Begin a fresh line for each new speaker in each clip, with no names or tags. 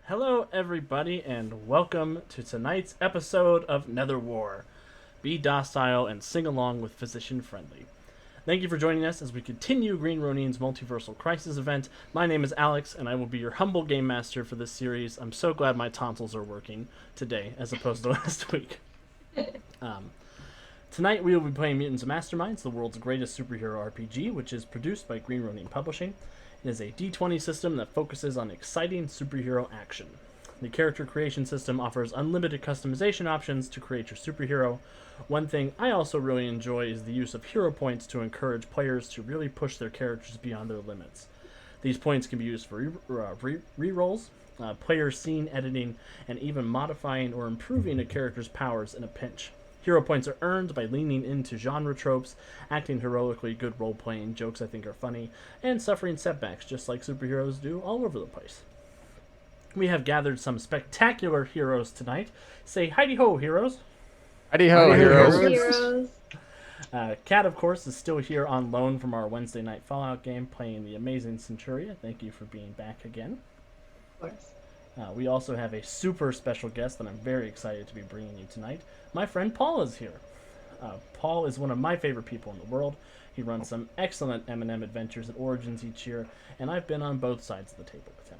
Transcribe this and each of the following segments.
Hello, everybody, and welcome to tonight's episode of Netherwar. Be docile and sing along with Physician Friendly. Thank you for joining us as we continue Green Ronin's Multiversal Crisis event. My name is Alex, and I will be your humble game master for this series. I'm so glad my tonsils are working today as opposed to last week. Um, Tonight we will be playing Mutants and Masterminds, the world's greatest superhero RPG, which is produced by Green Ronin Publishing. It is a D20 system that focuses on exciting superhero action. The character creation system offers unlimited customization options to create your superhero. One thing I also really enjoy is the use of hero points to encourage players to really push their characters beyond their limits. These points can be used for re-rolls, player scene editing, and even modifying or improving a character's powers in a pinch. Hero points are earned by leaning into genre tropes, acting heroically, good role playing, jokes I think are funny, and suffering setbacks just like superheroes do all over the place. We have gathered some spectacular heroes tonight. Say Heidi Ho, heroes!
Howdy ho,
Howdy,
heroes.
heroes.
Kat, of course, is still here on loan from our Wednesday night Fallout game, playing the amazing Centuria. Thank you for being back again.
Of course.
We also have a super special guest that I'm very excited to be bringing you tonight. My friend Paul is here. Paul is one of my favorite people in the world. He runs some excellent M&M adventures at Origins each year, and I've been on both sides of the table with him.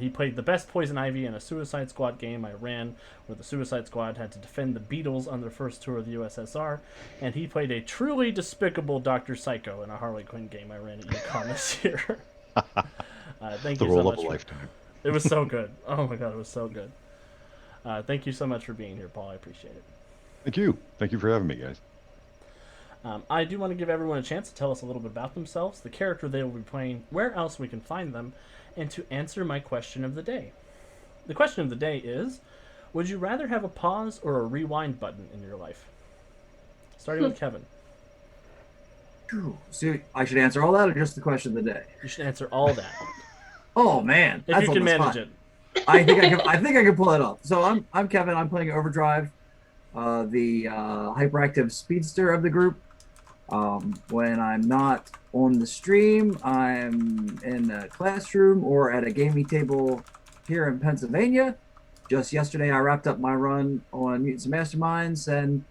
He played the best Poison Ivy in a Suicide Squad game I ran, where the Suicide Squad had to defend the Beatles on their first tour of the USSR, and he played a truly despicable Dr. Psycho in a Harley Quinn game I ran at UConn this year. Thank
The
you so
role
much
of a
for-
lifetime.
It was so good. Oh my god, it was so good. Thank you so much for being here, Paul. I appreciate it.
Thank you. Thank you for having me, guys.
I do want to give everyone a chance to tell us a little bit about themselves, the character they will be playing, where else we can find them, and to answer my question of the day. The question of the day is, would you rather have a pause or a rewind button in your life? Starting with Kevin.
So I should answer all that or just the question of the day?
You should answer all that,
Oh man,
if
that's
you can
on the
manage
spot.
it.
I think I can pull it off. So I'm Kevin. I'm playing Overdrive, the hyperactive speedster of the group. When I'm not on the stream, I'm in a classroom or at a gaming table here in Pennsylvania. Just yesterday, I wrapped up my run on Mutants and Masterminds, and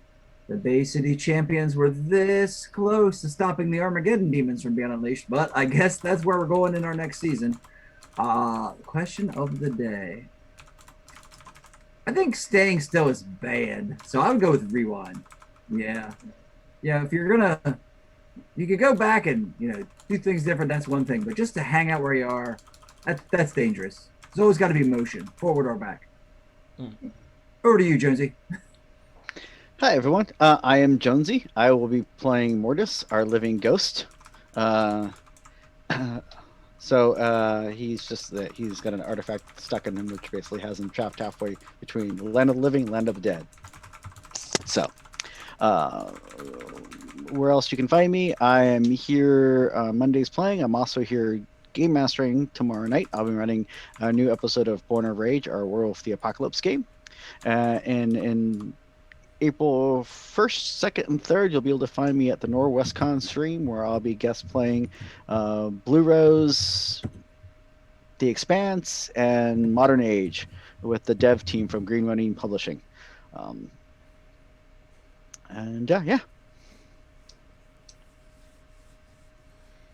the Bay City champions were this close to stopping the Armageddon demons from being unleashed. But I guess that's where we're going in our next season. Question of the day. I think staying still is bad, so I would go with rewind. Yeah, yeah. If you're gonna, you could go back and do things different. That's one thing, but just to hang out where you are, that's dangerous. There's always got to be motion, forward or back. Over to you, Jonesy.
Hi, everyone. I am Jonesy. I will be playing Mortis, our living ghost. He's got an artifact stuck in him, which basically has him trapped halfway between the land of the living and land of the dead. So, where else you can find me? I am here Mondays playing. I'm also here game mastering tomorrow night. I'll be running a new episode of Born of Rage, our Werewolf the Apocalypse game. And in April 1st, 2nd, and 3rd, you'll be able to find me at the NorwestCon stream, where I'll be guest playing Blue Rose, The Expanse, and Modern Age with the dev team from Green Ronin Publishing. Yeah.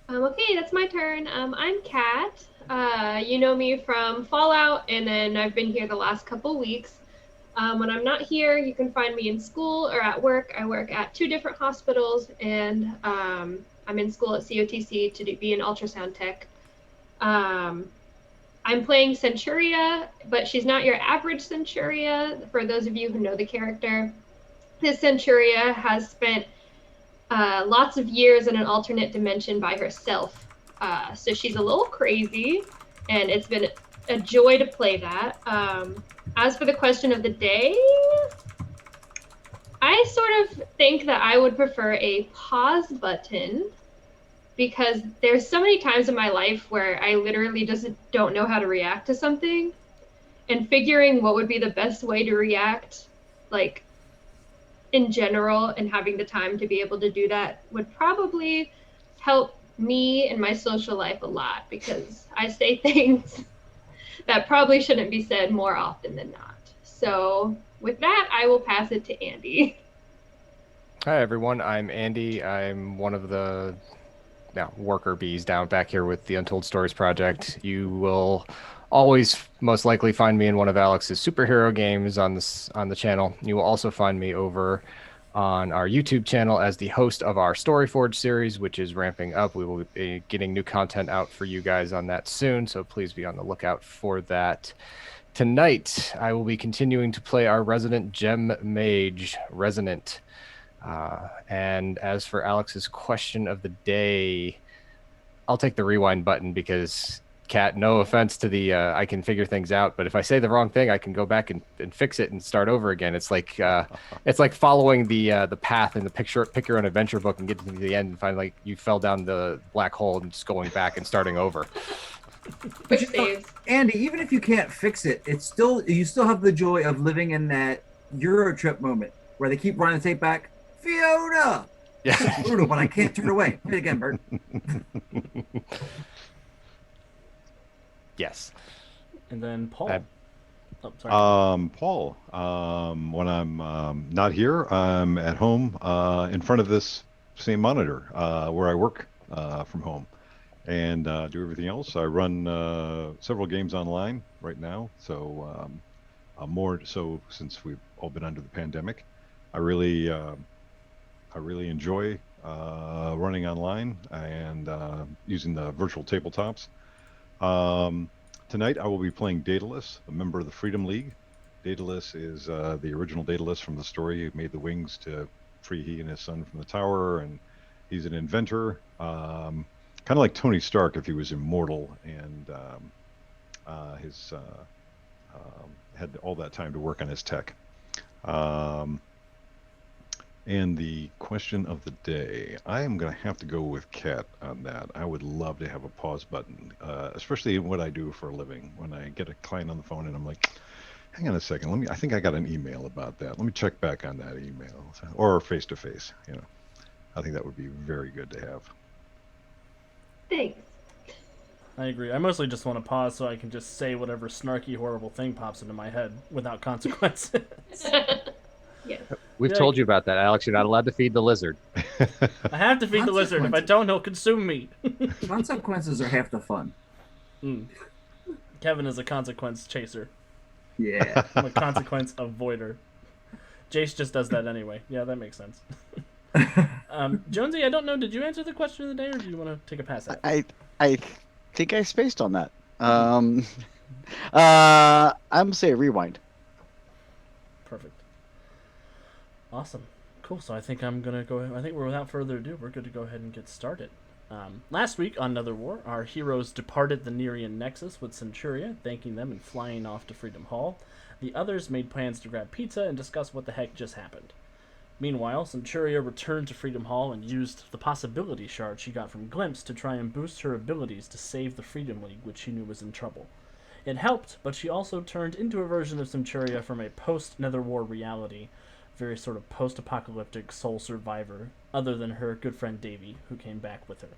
Okay, that's my turn. I'm Kat. You know me from Fallout, and then I've been here the last couple weeks. When I'm not here, you can find me in school or at work. I work at 2 different hospitals, and I'm in school at COTC to be an ultrasound tech. I'm playing Centuria, but she's not your average Centuria, for those of you who know the character. This Centuria has spent lots of years in an alternate dimension by herself. So she's a little crazy, and it's been a joy to play that. As for the question of the day, I sort of think that I would prefer a pause button, because there's so many times in my life where I literally just don't know how to react to something, and figuring what would be the best way to react, like in general, and having the time to be able to do that would probably help me and my social life a lot, because I say things that probably shouldn't be said more often than not. So with that, I will pass it to Andy.
Hi everyone, I'm Andy. I'm one of the worker bees down back here with the Untold Stories Project. You will always most likely find me in one of Alex's superhero games on the channel. You will also find me over on our YouTube channel as the host of our Storyforge series, which is ramping up. We will be getting new content out for you guys on that soon, so please be on the lookout for that. Tonight, I will be continuing to play our resident gem mage, Resonant. And as for Alex's question of the day, I'll take the rewind button because, Kat, no offense to the I can figure things out, but if I say the wrong thing, I can go back and fix it and start over again. It's like following the path in the pick your own adventure book and getting to the end and find like you fell down the black hole and just going back and starting over.
Quick saves.
Andy, even if you can't fix it, you still have the joy of living in that Euro trip moment where they keep running the tape back. Fiona!
Yeah.
It's brutal, but I can't turn away. Play it again, Bert.
Yes.
And then Paul. Sorry.
Paul, when I'm not here, I'm at home in front of this same monitor where I work from home and do everything else. I run several games online right now, so more so since we've all been under the pandemic. I really enjoy running online and using the virtual tabletops. Tonight I will be playing Daedalus, a member of the Freedom League. Daedalus is the original Daedalus from the story who made the wings to free he and his son from the tower, and he's an inventor, kind of like Tony Stark if he was immortal and had all that time to work on his tech. And the question of the day, I am going to have to go with Kat on that. I would love to have a pause button, especially in what I do for a living. When I get a client on the phone and I'm like, hang on a second, I think I got an email about that. Let me check back on that email, or face to face. I think that would be very good to have.
Thanks.
I agree. I mostly just want to pause so I can just say whatever snarky, horrible thing pops into my head without consequences.
Yes.
We've told you about that, Alex. You're not allowed to feed the lizard.
I have to feed the lizard. If I don't, he'll consume me.
Consequences are half the fun.
Kevin is a consequence chaser.
Yeah.
I'm a consequence avoider. Jace just does that anyway. Yeah, that makes sense. Jonesy, I don't know. Did you answer the question of the day, or do you want to take a pass at it?
I think I spaced on that. I'm gonna say rewind.
Perfect. Awesome. Cool. So I think I'm gonna go. I think we're without further ado, we're good to go ahead and get started. Last week on Netherwar, our heroes departed the Nerian Nexus with Centuria, thanking them and flying off to Freedom Hall. The others made plans to grab pizza and discuss what the heck just happened. Meanwhile, Centuria returned to Freedom Hall and used the possibility shard she got from Glimpse to try and boost her abilities to save the Freedom League, which she knew was in trouble. It helped, but she also turned into a version of Centuria from a post-Netherwar reality, very sort of post-apocalyptic soul survivor, other than her good friend Davy, who came back with her.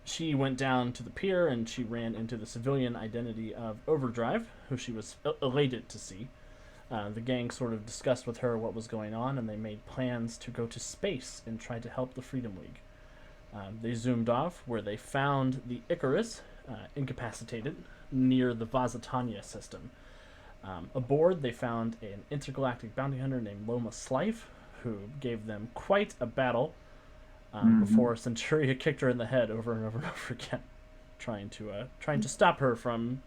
She went down to the pier and she ran into the civilian identity of Overdrive, who she was elated to see. The gang sort of discussed with her what was going on, and they made plans to go to space and try to help the Freedom League. They zoomed off where they found the Icarus, incapacitated, near the Vazatania system. Aboard, they found an intergalactic bounty hunter named Loma Slife, who gave them quite a battle before Centuria kicked her in the head over and over and over again, trying to stop her from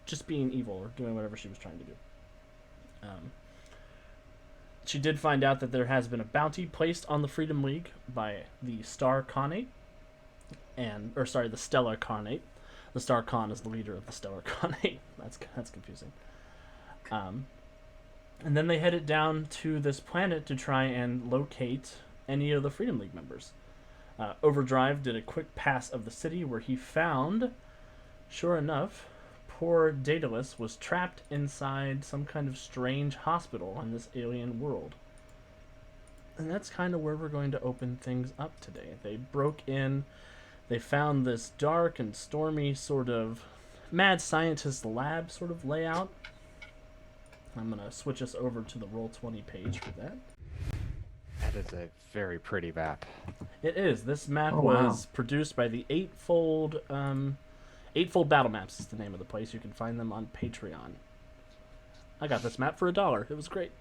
just being evil or doing whatever she was trying to do. She did find out that there has been a bounty placed on the Freedom League by the Star Khanate, the Stellar Khanate. The Star Khan is the leader of the Stellar Khanate. That's confusing. And then they headed down to this planet to try and locate any of the Freedom League members. Overdrive did a quick pass of the city where he found, sure enough, poor Daedalus was trapped inside some kind of strange hospital in this alien world. And that's kind of where we're going to open things up today. They broke in They found this dark and stormy sort of mad scientist lab sort of layout. I'm going to switch us over to the Roll20 page for that.
That is a very pretty map.
It is. This map
Oh, wow.
was produced by the Eightfold Battle Maps is the name of the place. You can find them on Patreon. I got this map for $1. It was great.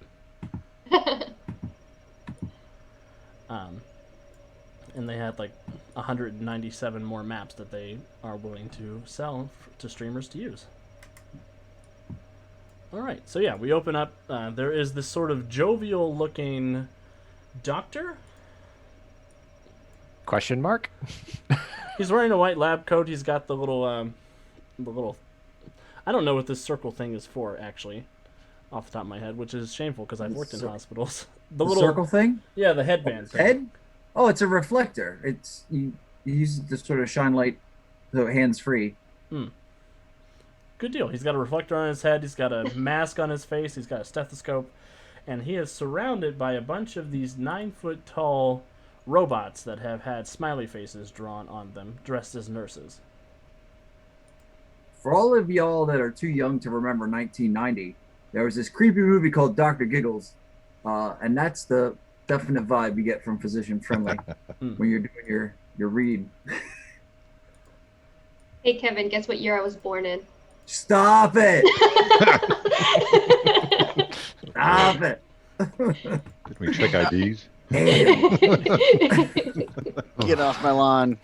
And they had like 197 more maps that they are willing to sell to streamers to use. All right, so yeah, we open up. There is this sort of jovial-looking doctor.
Question mark?
He's wearing a white lab coat. He's got the little. I don't know what this circle thing is for, actually, off the top of my head, which is shameful because I've worked in hospitals.
The little circle thing?
Yeah, the headband thing.
Head? Oh, it's a reflector. It's you use it to sort of shine light, so hands free.
Good deal. He's got a reflector on his head. He's got a mask on his face. He's got a stethoscope, and he is surrounded by a bunch of these 9-foot-tall robots that have had smiley faces drawn on them, dressed as nurses.
For all of y'all that are too young to remember 1990, there was this creepy movie called Dr. Giggles, and that's the definite vibe you get from Physician Friendly when you're doing your read.
Hey, Kevin, guess what year I was born in?
Stop it! Stop it!
Did we check IDs?
Get off my lawn.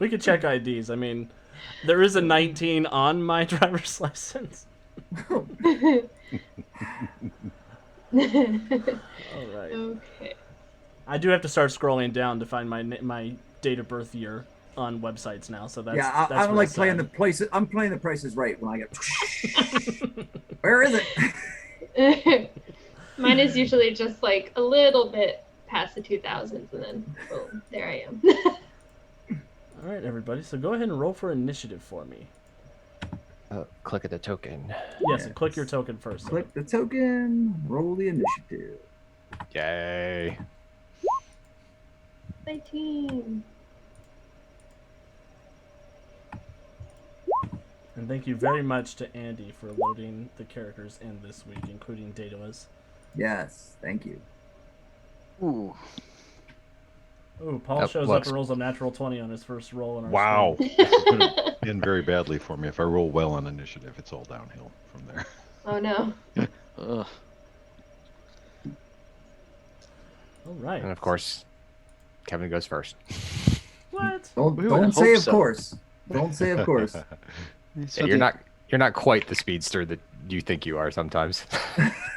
We could check IDs. I mean, there is a 19 on my driver's license. All right.
Okay.
I do have to start scrolling down to find my date of birth year on websites now. So that's
yeah.
that's
I'm
real
like playing
sad.
the places. I'm playing the Prices Right when I get. Where is it?
Mine is usually just like a little bit past the 2000s, and then boom, there I am.
All right, everybody. So go ahead and roll for initiative for me.
Click at the token.
Yes, and click your token first.
Click the token. Roll the initiative.
Yay.
19.
And thank you very much to Andy for loading the characters in this week, including Daedalus.
Yes, thank you.
Ooh.
Ooh, Paul
That
shows
looks-
up and rolls a natural 20 on his first roll in our
Wow.
stream.
This is going to end very badly for me. If I roll well on initiative, it's all downhill from there.
Oh no.
Ugh.
All right.
And of course, Kevin goes first.
What?
We would
Don't
hope
say of
so.
course. Don't say of course.
Yeah, you're not quite the speedster that you think you are sometimes.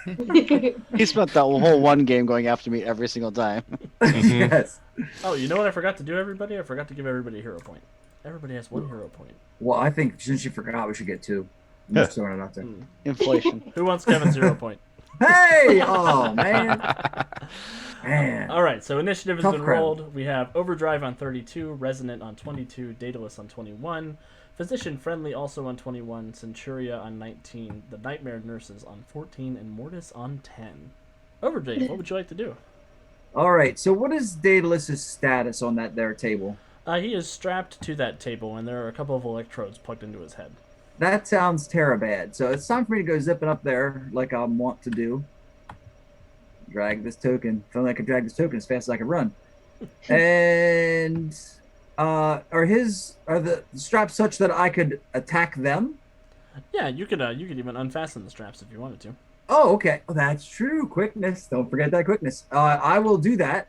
He spent that whole one game going after me every single time.
Yes.
Oh, you know what I forgot to do, everybody? I forgot to give everybody a hero point. Everybody has 1 hero point.
Well, I think since you forgot, we should get 2. I'm just throwing it out there.
Inflation.
Who wants Kevin's hero point?
Hey! Oh man. Man.
All right, so initiative has
Tough
been
crowd.
rolled. We have Overdrive on 32, Resonant on 22, Daedalus on 21, Physician Friendly also on 21, Centuria on 19, the Nightmare Nurses on 14, and Mortis on 10. Overdrive, what would you like to do?
All right. So, what is Daedalus's status on that there table?
He is strapped to that table, and there are a couple of electrodes plugged into his head.
That sounds terribad. So it's time for me to go zipping up there, like I want to do. Drag this token. If only I could drag this token as fast as I could run. And are the straps such that I could attack them?
Yeah, you could even unfasten the straps if you wanted to.
Oh, okay. Oh, that's true. Quickness. Don't forget that quickness. I will do that.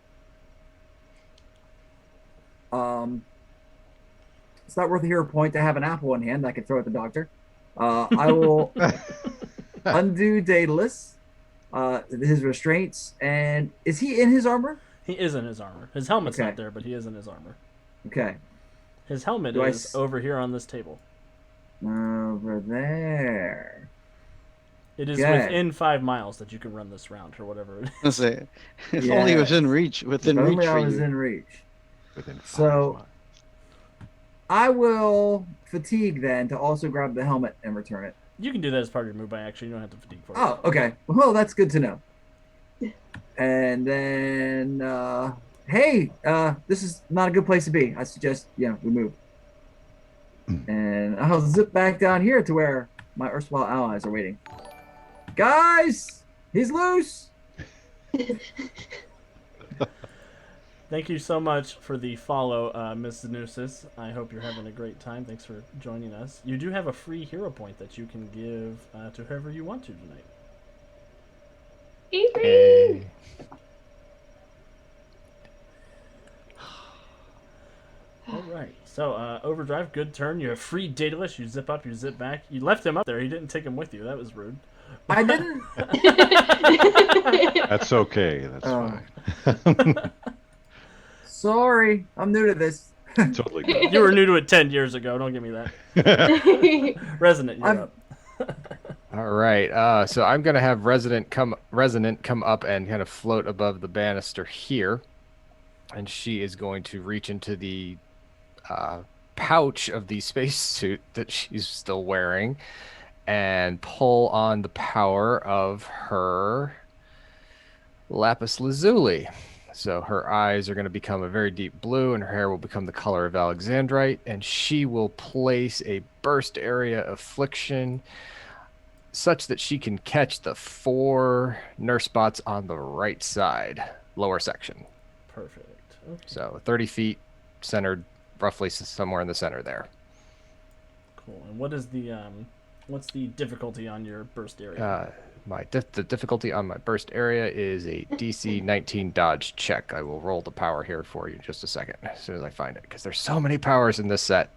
It's not worth a hero point to have an apple in hand I could throw at the doctor. I will undo Daedalus, his restraints, and is he in his armor?
He is in his armor. His helmet's
Okay.
not there, but he is in his armor.
Okay.
His helmet
Do I
is over here on this table.
Over there.
It is
Okay.
within 5 miles that you can run this round, or whatever it is.
Let's say, if only it was in reach, within
If
reach
only I
for
was
you.
in reach.
Within 5
So-
miles.
I will fatigue then to also grab the helmet and return it.
You can do that as part of your move by action. You don't have to fatigue for it.
Oh, okay. Well, that's good to know. And then hey, this is not a good place to be. I suggest, we move. And I'll zip back down here to where my erstwhile allies are waiting. Guys, he's loose.
Thank you so much for the follow, Ms. Zanusis. I hope you're having a great time. Thanks for joining us. You do have a free hero point that you can give to whoever you want to tonight.
Avery!
All right. So, Overdrive, good turn. You have free Daedalus. You zip up, you zip back. You left him up there. You didn't take him with you. That was rude.
I didn't.
That's okay. That's
Oh.
fine.
Sorry, I'm new to this.
Totally good.
You were new to it 10 years ago. Don't give me that. Resonant, you're up.
All right. So I'm gonna have Resonant come up and kind of float above the banister here, and she is going to reach into the pouch of the spacesuit that she's still wearing and pull on the power of her lapis lazuli. So her eyes are going to become a very deep blue, and her hair will become the color of alexandrite, and she will place a burst area affliction such that she can catch the 4 nurse spots on the right side, lower section.
Perfect. Okay.
So 30 feet, centered roughly somewhere in the center there.
Cool. And what is the what's the difficulty on your burst area?
The difficulty on my burst area is a DC 19 dodge check. I will roll the power here for you in just a second, as soon as I find it, because there's so many powers in this set.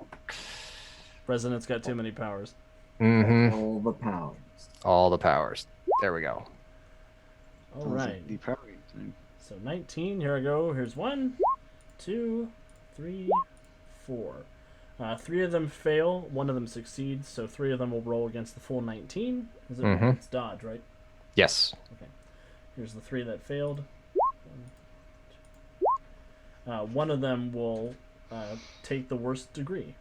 Resonant's got too many powers.
Mm-hmm.
All the powers.
All the powers. There we go.
All right. So 19. Here I go. Here's 1, 2, 3, 4. 3 of them fail. 1 of them succeeds. So 3 of them will roll against the full 19. Is it? It's dodge, right?
Yes.
Okay. Here's the 3 that failed. 1 of them will take the worst degree.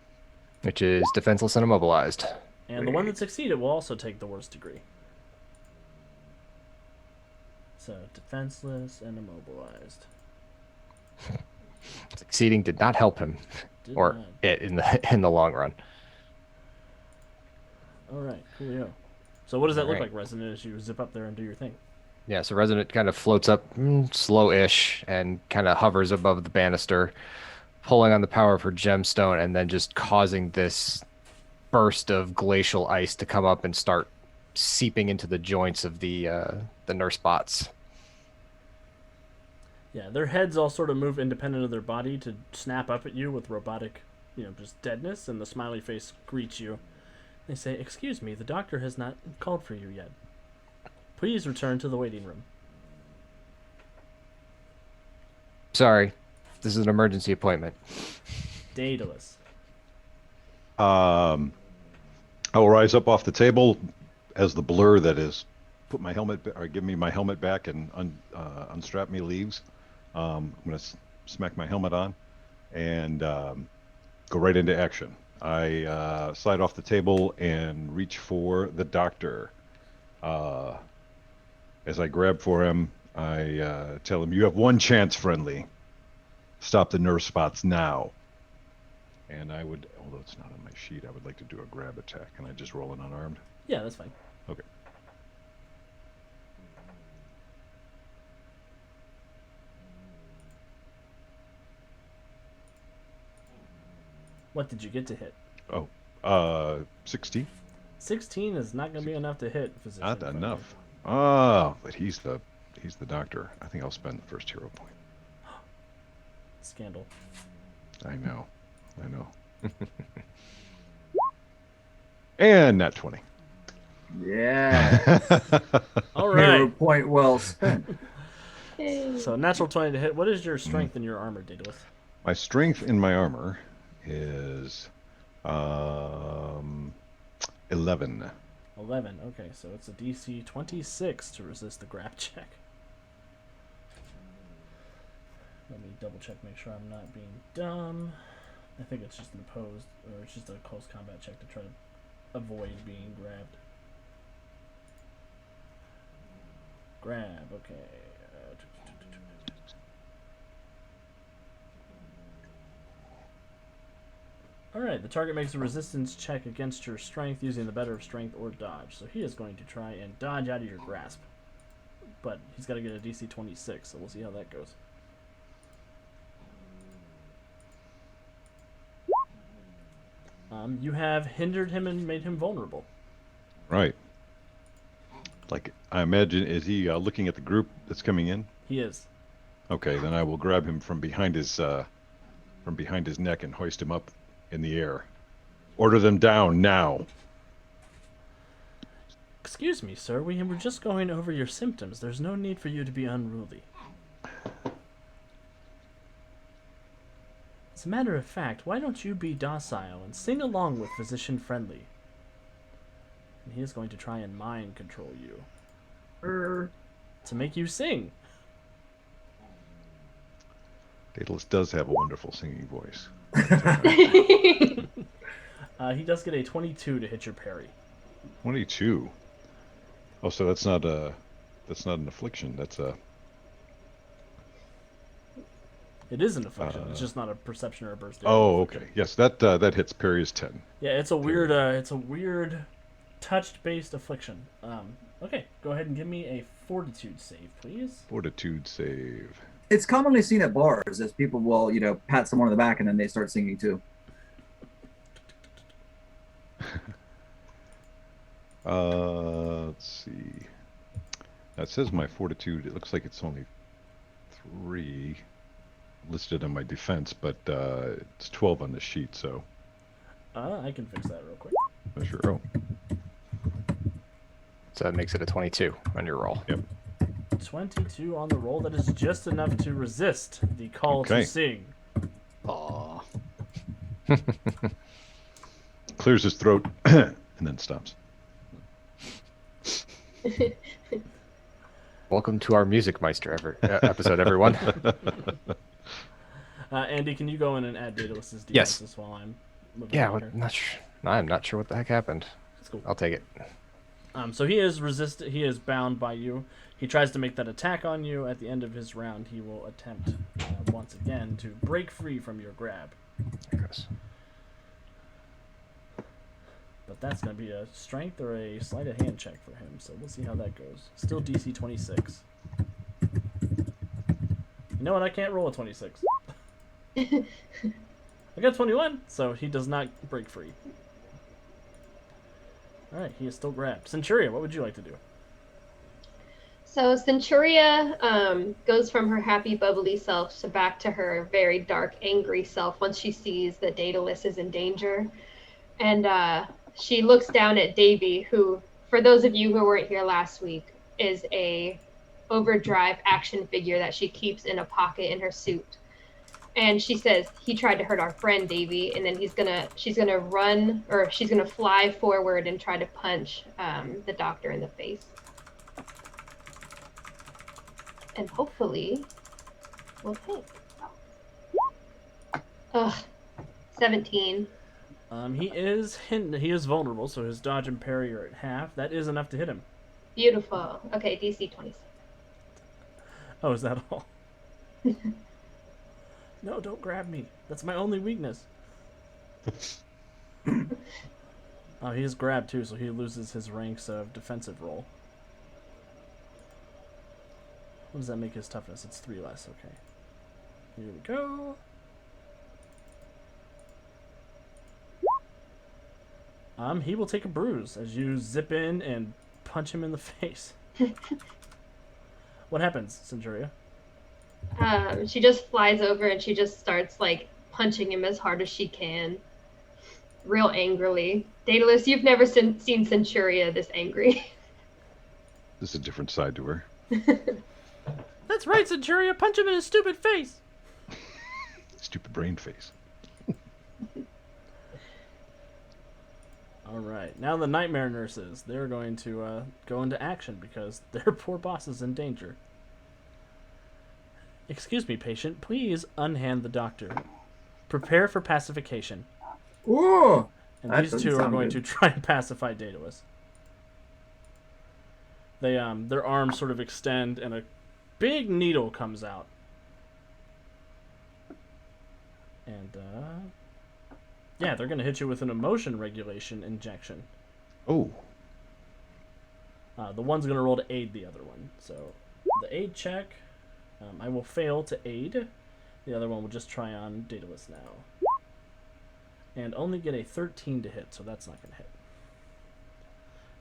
Which is defenseless and immobilized.
And the one that succeeded will also take the worst degree. So defenseless and immobilized.
Succeeding did not help him, it in the long run.
All right, coolio. So what does that look like, Resonant, as you zip up there and do your thing?
Yeah, so Resonant kind of floats up slow-ish and kind of hovers above the banister, pulling on the power of her gemstone, and then just causing this burst of glacial ice to come up and start seeping into the joints of the nurse bots.
Yeah, their heads all sort of move independent of their body to snap up at you with robotic, just deadness, and the smiley face greets you. They say, "Excuse me, the doctor has not called for you yet. Please return to the waiting room."
Sorry, this is an emergency appointment.
Daedalus.
I will rise up off the table as the blur that is put my helmet or give me my helmet back and unstrap me leaves. I'm going to smack my helmet on and go right into action. I slide off the table and reach for the doctor. As I grab for him, I tell him, "You have 1 chance, friendly. Stop the nurse spots now." And I would, although it's not on my sheet, I would like to do a grab attack. Can I just roll it unarmed?
Yeah, that's fine.
Okay.
What did you get to hit?
16.
16 is not going to be enough to hit, physician.
Not enough. Oh, but he's the doctor. I think I'll spend the first hero point.
Scandal.
I know. And nat 20.
Yeah.
All right.
Hero point well spent.
So natural 20 to hit. What is your strength in your armor, Daedalus?
My strength in my armor is 11.
11. Okay, so it's a DC 26 to resist the grab check. Let me double check, make sure I'm not being dumb. I think it's just an opposed, or it's just a close combat check to try to avoid being grabbed. Grab, okay. Alright, the target makes a resistance check against your strength using the better of strength or dodge. So he is going to try and dodge out of your grasp. But he's got to get a DC 26, so we'll see how that goes. You have hindered him and made him vulnerable.
Right. Like, I imagine, is he looking at the group that's coming in?
He is.
Okay, then I will grab him from behind his neck and hoist him up in the air. Order them down now.
Excuse me, sir. We were just going over your symptoms. There's no need for you to be unruly. As a matter of fact, why don't you be docile and sing along with Physician Friendly? And he is going to try and mind control you. To make you sing.
Daedalus does have a wonderful singing voice.
He does get a 22 to hit your parry.
22. Oh, so that's not an affliction. That's a...
It is an affliction. It's just not a perception or a burst.
Oh, okay. Yes, that hits. Parry is 10.
Yeah, it's a weird touch-based affliction. Okay, go ahead and give me a fortitude save, please.
Fortitude save.
It's commonly seen at bars as people will, pat someone on the back and then they start singing too.
Let's see. That says my fortitude. It looks like it's only 3 listed on my defense, but it's 12 on the sheet, so.
I can fix that real quick.
Oh, sure. Oh,
So that makes it a 22 on your roll.
yep.
22 on the roll. That is just enough to resist the call
Okay.
to sing.
Aw.
Clears his throat and then stops.
Welcome to our Music Meister episode, everyone.
Andy, can you go in and add Daedalus's
Yes.
defenses while I'm moving
Yeah,
on here?
I'm not sure what the heck happened.
That's cool.
I'll take it.
So he is bound by you. He tries to make that attack on you. At the end of his round, he will attempt once again to break free from your grab.
There it goes.
But that's going to be a strength or a sleight of hand check for him, so we'll see how that goes. Still DC 26. You know what? I can't roll a 26. I got 21, so he does not break free. Alright, he is still grabbed. Centuria, what would you like to do?
So Centuria goes from her happy, bubbly self to back to her very dark, angry self once she sees that Daedalus is in danger. And she looks down at Davy, who, for those of you who weren't here last week, is a overdrive action figure that she keeps in a pocket in her suit. And she says, he tried to hurt our friend Davy, and then she's gonna fly forward and try to punch the doctor in the face. And hopefully we'll hit. 17.
He is vulnerable, so his dodge and parry are at half. That is enough to hit him.
Beautiful. Okay, DC 26.
Oh, is that all? No, don't grab me. That's my only weakness. Oh, he is grabbed too, so he loses his ranks of defensive roll. What does that make his toughness? It's 3 less, okay. Here we go. He will take a bruise as you zip in and punch him in the face. What happens, Centuria?
She just flies over and she just starts like punching him as hard as she can, real angrily. Daedalus, you've never seen Centuria this angry.
There's a different side to her.
That's right, Centuria. Punch him in his stupid face.
Stupid brain face.
All right, now the nightmare nurses. They're going to go into action because their poor boss is in danger. Excuse me, patient. Please unhand the doctor. Prepare for pacification.
Ooh!
And
That
these
doesn't
two are
sound
going
good.
to try and pacify Daedalus. They their arms sort of extend and a big needle comes out. And Yeah, they're going to hit you with an emotion regulation injection.
Oh,
The one's going to roll to aid the other one. So the aid check, I will fail to aid. The other one will just try on Daedalus now. And only get a 13 to hit, so that's not going to hit.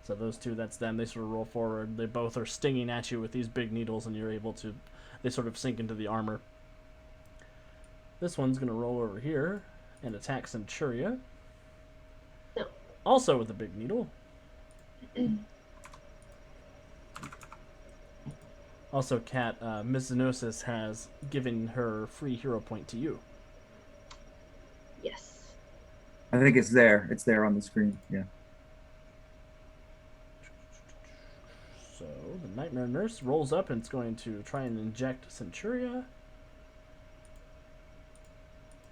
So those two, that's them. They sort of roll forward. They both are stinging at you with these big needles, and you're able to... They sort of sink into the armor. This one's going to roll over here and attack Centuria.
No.
Also with a big needle. Also, Kat, Ms. Zenosis has given her free hero point to you.
Yes.
I think it's there. It's there on the screen. Yeah.
So the Nightmare Nurse rolls up and it's going to try and inject Centuria.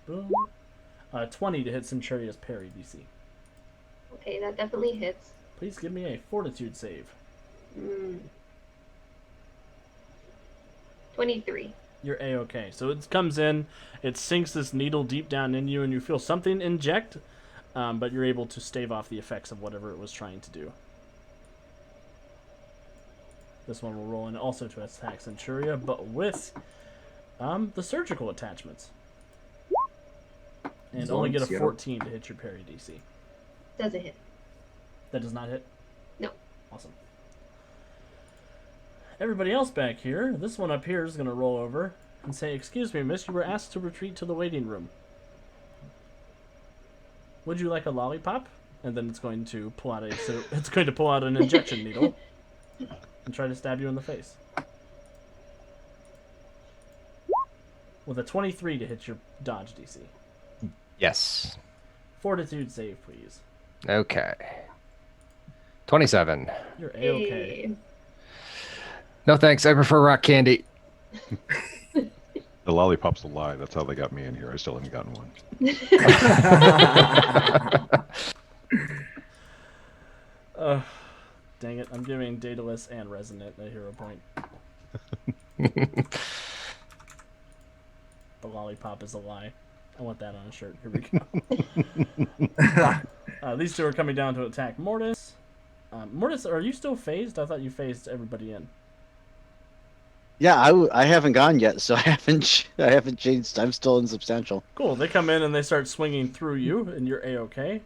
Boom. 20 to hit Centuria's parry DC.
Okay, that definitely hits.
Please give me a fortitude save.
23.
You're A-okay. So it comes in, it sinks this needle deep down in you, and you feel something inject, but you're able to stave off the effects of whatever it was trying to do. This one will roll in also to attack Centuria, but with the surgical attachments. And only get a 14 to hit your parry DC.
Doesn't hit.
That does not hit?
No.
Awesome. Everybody else back here, this one up here is going to roll over and say, "Excuse me, miss, you were asked to retreat to the waiting room. Would you like a lollipop?" And then it's going to pull out an injection needle and try to stab you in the face. With a 23 to hit your dodge DC.
Yes.
Fortitude save, please.
Okay. 27.
You're A-okay.
Hey.
No thanks. I prefer rock candy.
the lollipop's a lie. That's how they got me in here. I still haven't gotten one.
Dang it. I'm giving Daedalus and Resonant a hero point. The lollipop is a lie. I want that on a shirt. Here we go. These two are coming down to attack Mortis. Mortis, are you still phased? I thought you phased everybody in.
Yeah, I haven't gone yet, so I haven't changed. I'm still insubstantial.
Cool. They come in and they start swinging through you, and you're A-okay.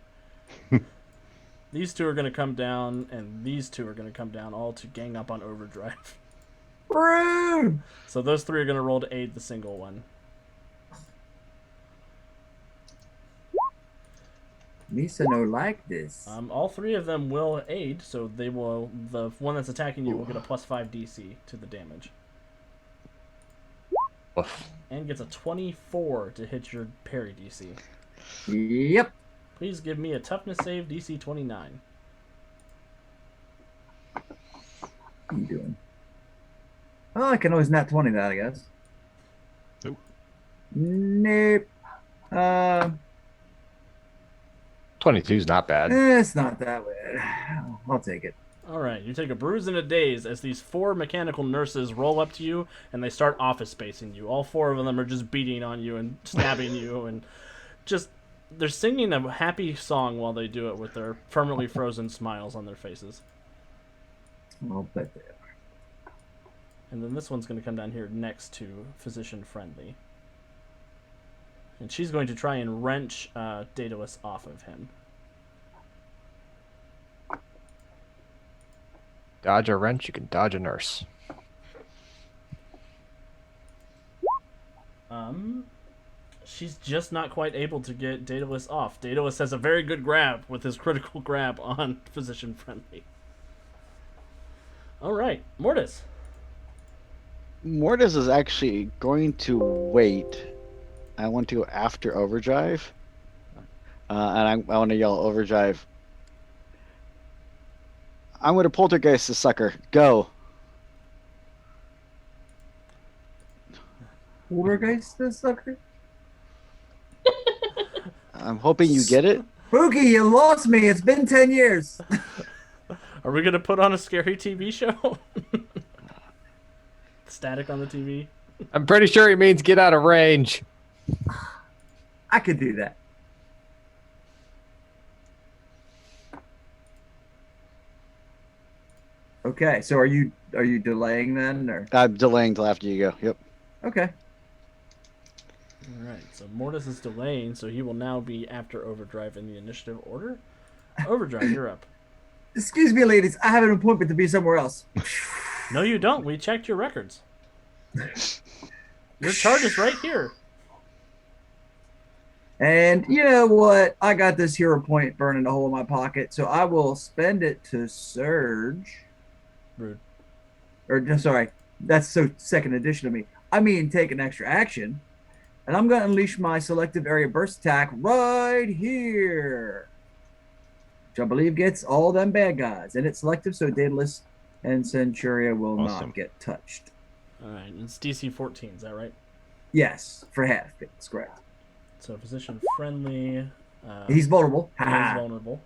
These two are going to come down, and these two are going to come down, all to gang up on Overdrive.
Rude.
So those three are going to roll to aid the single one.
Lisa no like this.
All three of them will aid, so they will. The one that's attacking you will get a +5 DC to the damage, and gets a 24 to hit your parry DC.
Yep.
Please give me a toughness save DC 29.
What are you doing? Oh, I can always nat 20 that, I guess.
Nope.
Nope.
22 is not bad.
It's not that bad. I'll take it.
All right, you take a bruise and a daze as these 4 mechanical nurses roll up to you and they start office spacing you. All 4 of them are just beating on you and stabbing you and just they're singing a happy song while they do it with their permanently frozen smiles on their faces.
I'll bet they are.
And then this one's going to come down here next to Physician Friendly. And she's going to try and wrench Daedalus off of him.
Dodge a wrench, you can dodge a nurse.
She's just not quite able to get Daedalus off. Daedalus has a very good grab with his critical grab on Physician Friendly. All right, Mortis.
Mortis is actually going to wait. I want to go after Overdrive. And I want to yell Overdrive. I'm going to poltergeist the sucker. Go.
Poltergeist this sucker?
I'm hoping you get it.
Pookie, you lost me. It's been 10 years.
Are we going to put on a scary TV show? Static on the TV?
I'm pretty sure he means get out of range.
I could do that. Okay, so are you delaying then, or
I'm delaying till after you go. Yep.
okay?
All right. So Mortis is delaying, so he will now be after Overdrive in the initiative order. Overdrive, you're up.
Excuse me, ladies. I have an appointment to be somewhere else.
No, you don't. We checked your records. Your chart is right here.
And you know what? I got this hero point burning a hole in my pocket, so I will spend it to surge.
Rude.
Or no, sorry, that's so second edition of me. I mean, take an extra action, and I'm going to unleash my selective area burst attack right here, which I believe gets all them bad guys, and it's selective, so Daedalus and Centuria will
Awesome.
not get touched.
All right. It's DC 14. Is that right?
Yes, for half. That's correct.
So position friendly.
He's vulnerable.
He is vulnerable.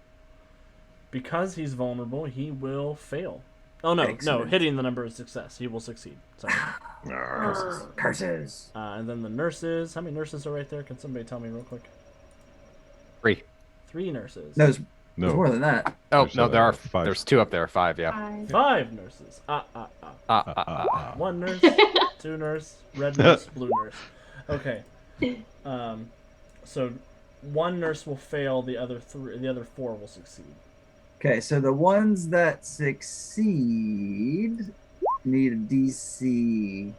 Because he's vulnerable, he will fail. Oh no,
Excellent.
no! Hitting the number is success. He will succeed. Sorry.
Curses.
And then the nurses. How many nurses are right there? Can somebody tell me real quick?
3.
3 nurses.
No, there's
No.
more than that.
Oh
There's,
no, there are
5.
There's 2 up there. 5, yeah.
5.
5 nurses.
Ah.
1 nurse, 2 nurse, red nurse, blue nurse. Okay. So 1 nurse will fail. The other 4 will succeed.
Okay, so the ones that succeed need a DC.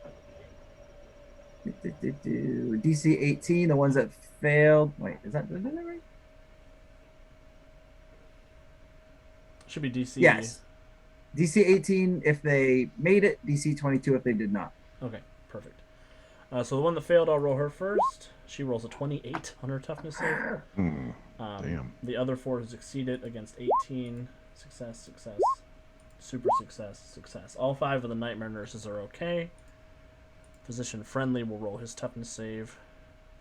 DC 18. The ones that failed. Wait, is that right?
Should be DC.
Yes. DC 18 if they made it. DC 22 if they did not.
Okay, perfect. So the one that failed, I'll roll her first. She rolls a 28 on her toughness save.
Damn.
The other 4 who succeeded against 18. Success, success, super success, success. All 5 of the nightmare nurses are okay. Physician friendly will roll his toughness save,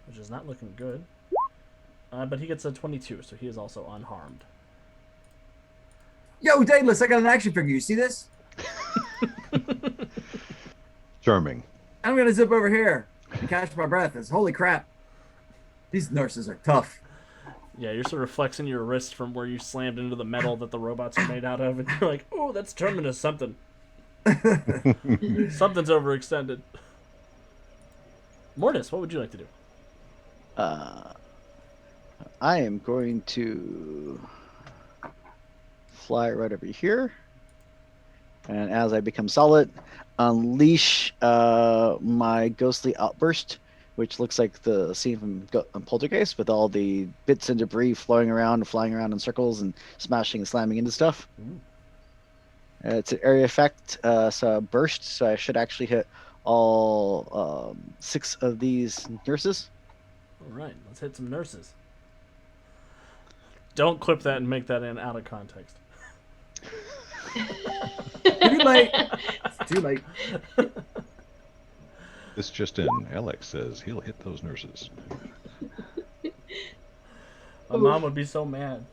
which is not looking good. But he gets a 22, so he is also unharmed.
Yo, Daedalus, I got an action figure. You see this?
Charming.
I'm gonna zip over here and catch my breath. As holy crap, these nurses are tough.
Yeah, you're sort of flexing your wrist from where you slammed into the metal that the robots are made out of, and you're like, oh, that's Terminus something. Something's overextended. Mortis, what would you like to do?
I am going to fly right over here, and as I become solid, unleash my ghostly outburst, which looks like the scene from Poltergeist, with all the bits and debris flying around in circles and smashing and slamming into stuff. It's an area effect, so a burst, so I should actually hit all 6 of these nurses.
All right, let's hit some nurses. Don't clip that and make that in out of context.
Too late. It's too late.
This just in. Alex says he'll hit those nurses.
My mom would be so mad.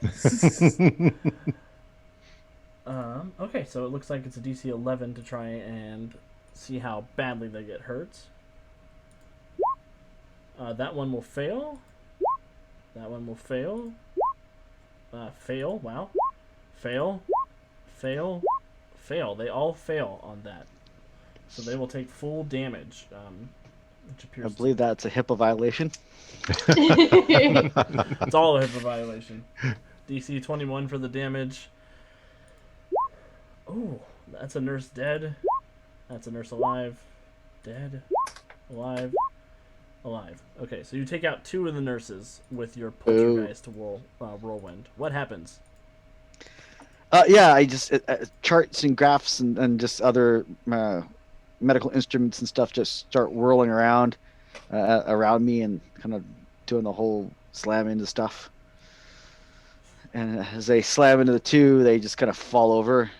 Okay. Okay, so it looks like it's a DC 11 to try and see how badly they get hurt. That one will fail. That one will fail. Fail. Wow. Fail. Fail. Fail. They all fail on that. So they will take full damage. Which appears
I believe that's a HIPAA violation.
it's all a HIPAA violation. DC 21 for the damage. Oh, that's a nurse dead. That's a nurse alive. Dead. Alive. Alive. Okay, so you take out 2 of the nurses with your poltergeist whirlwind. What happens?
Yeah, I just charts and graphs and just other medical instruments and stuff just start whirling around me and kind of doing the whole slam into stuff. And as they slam into the 2, they just kind of fall over.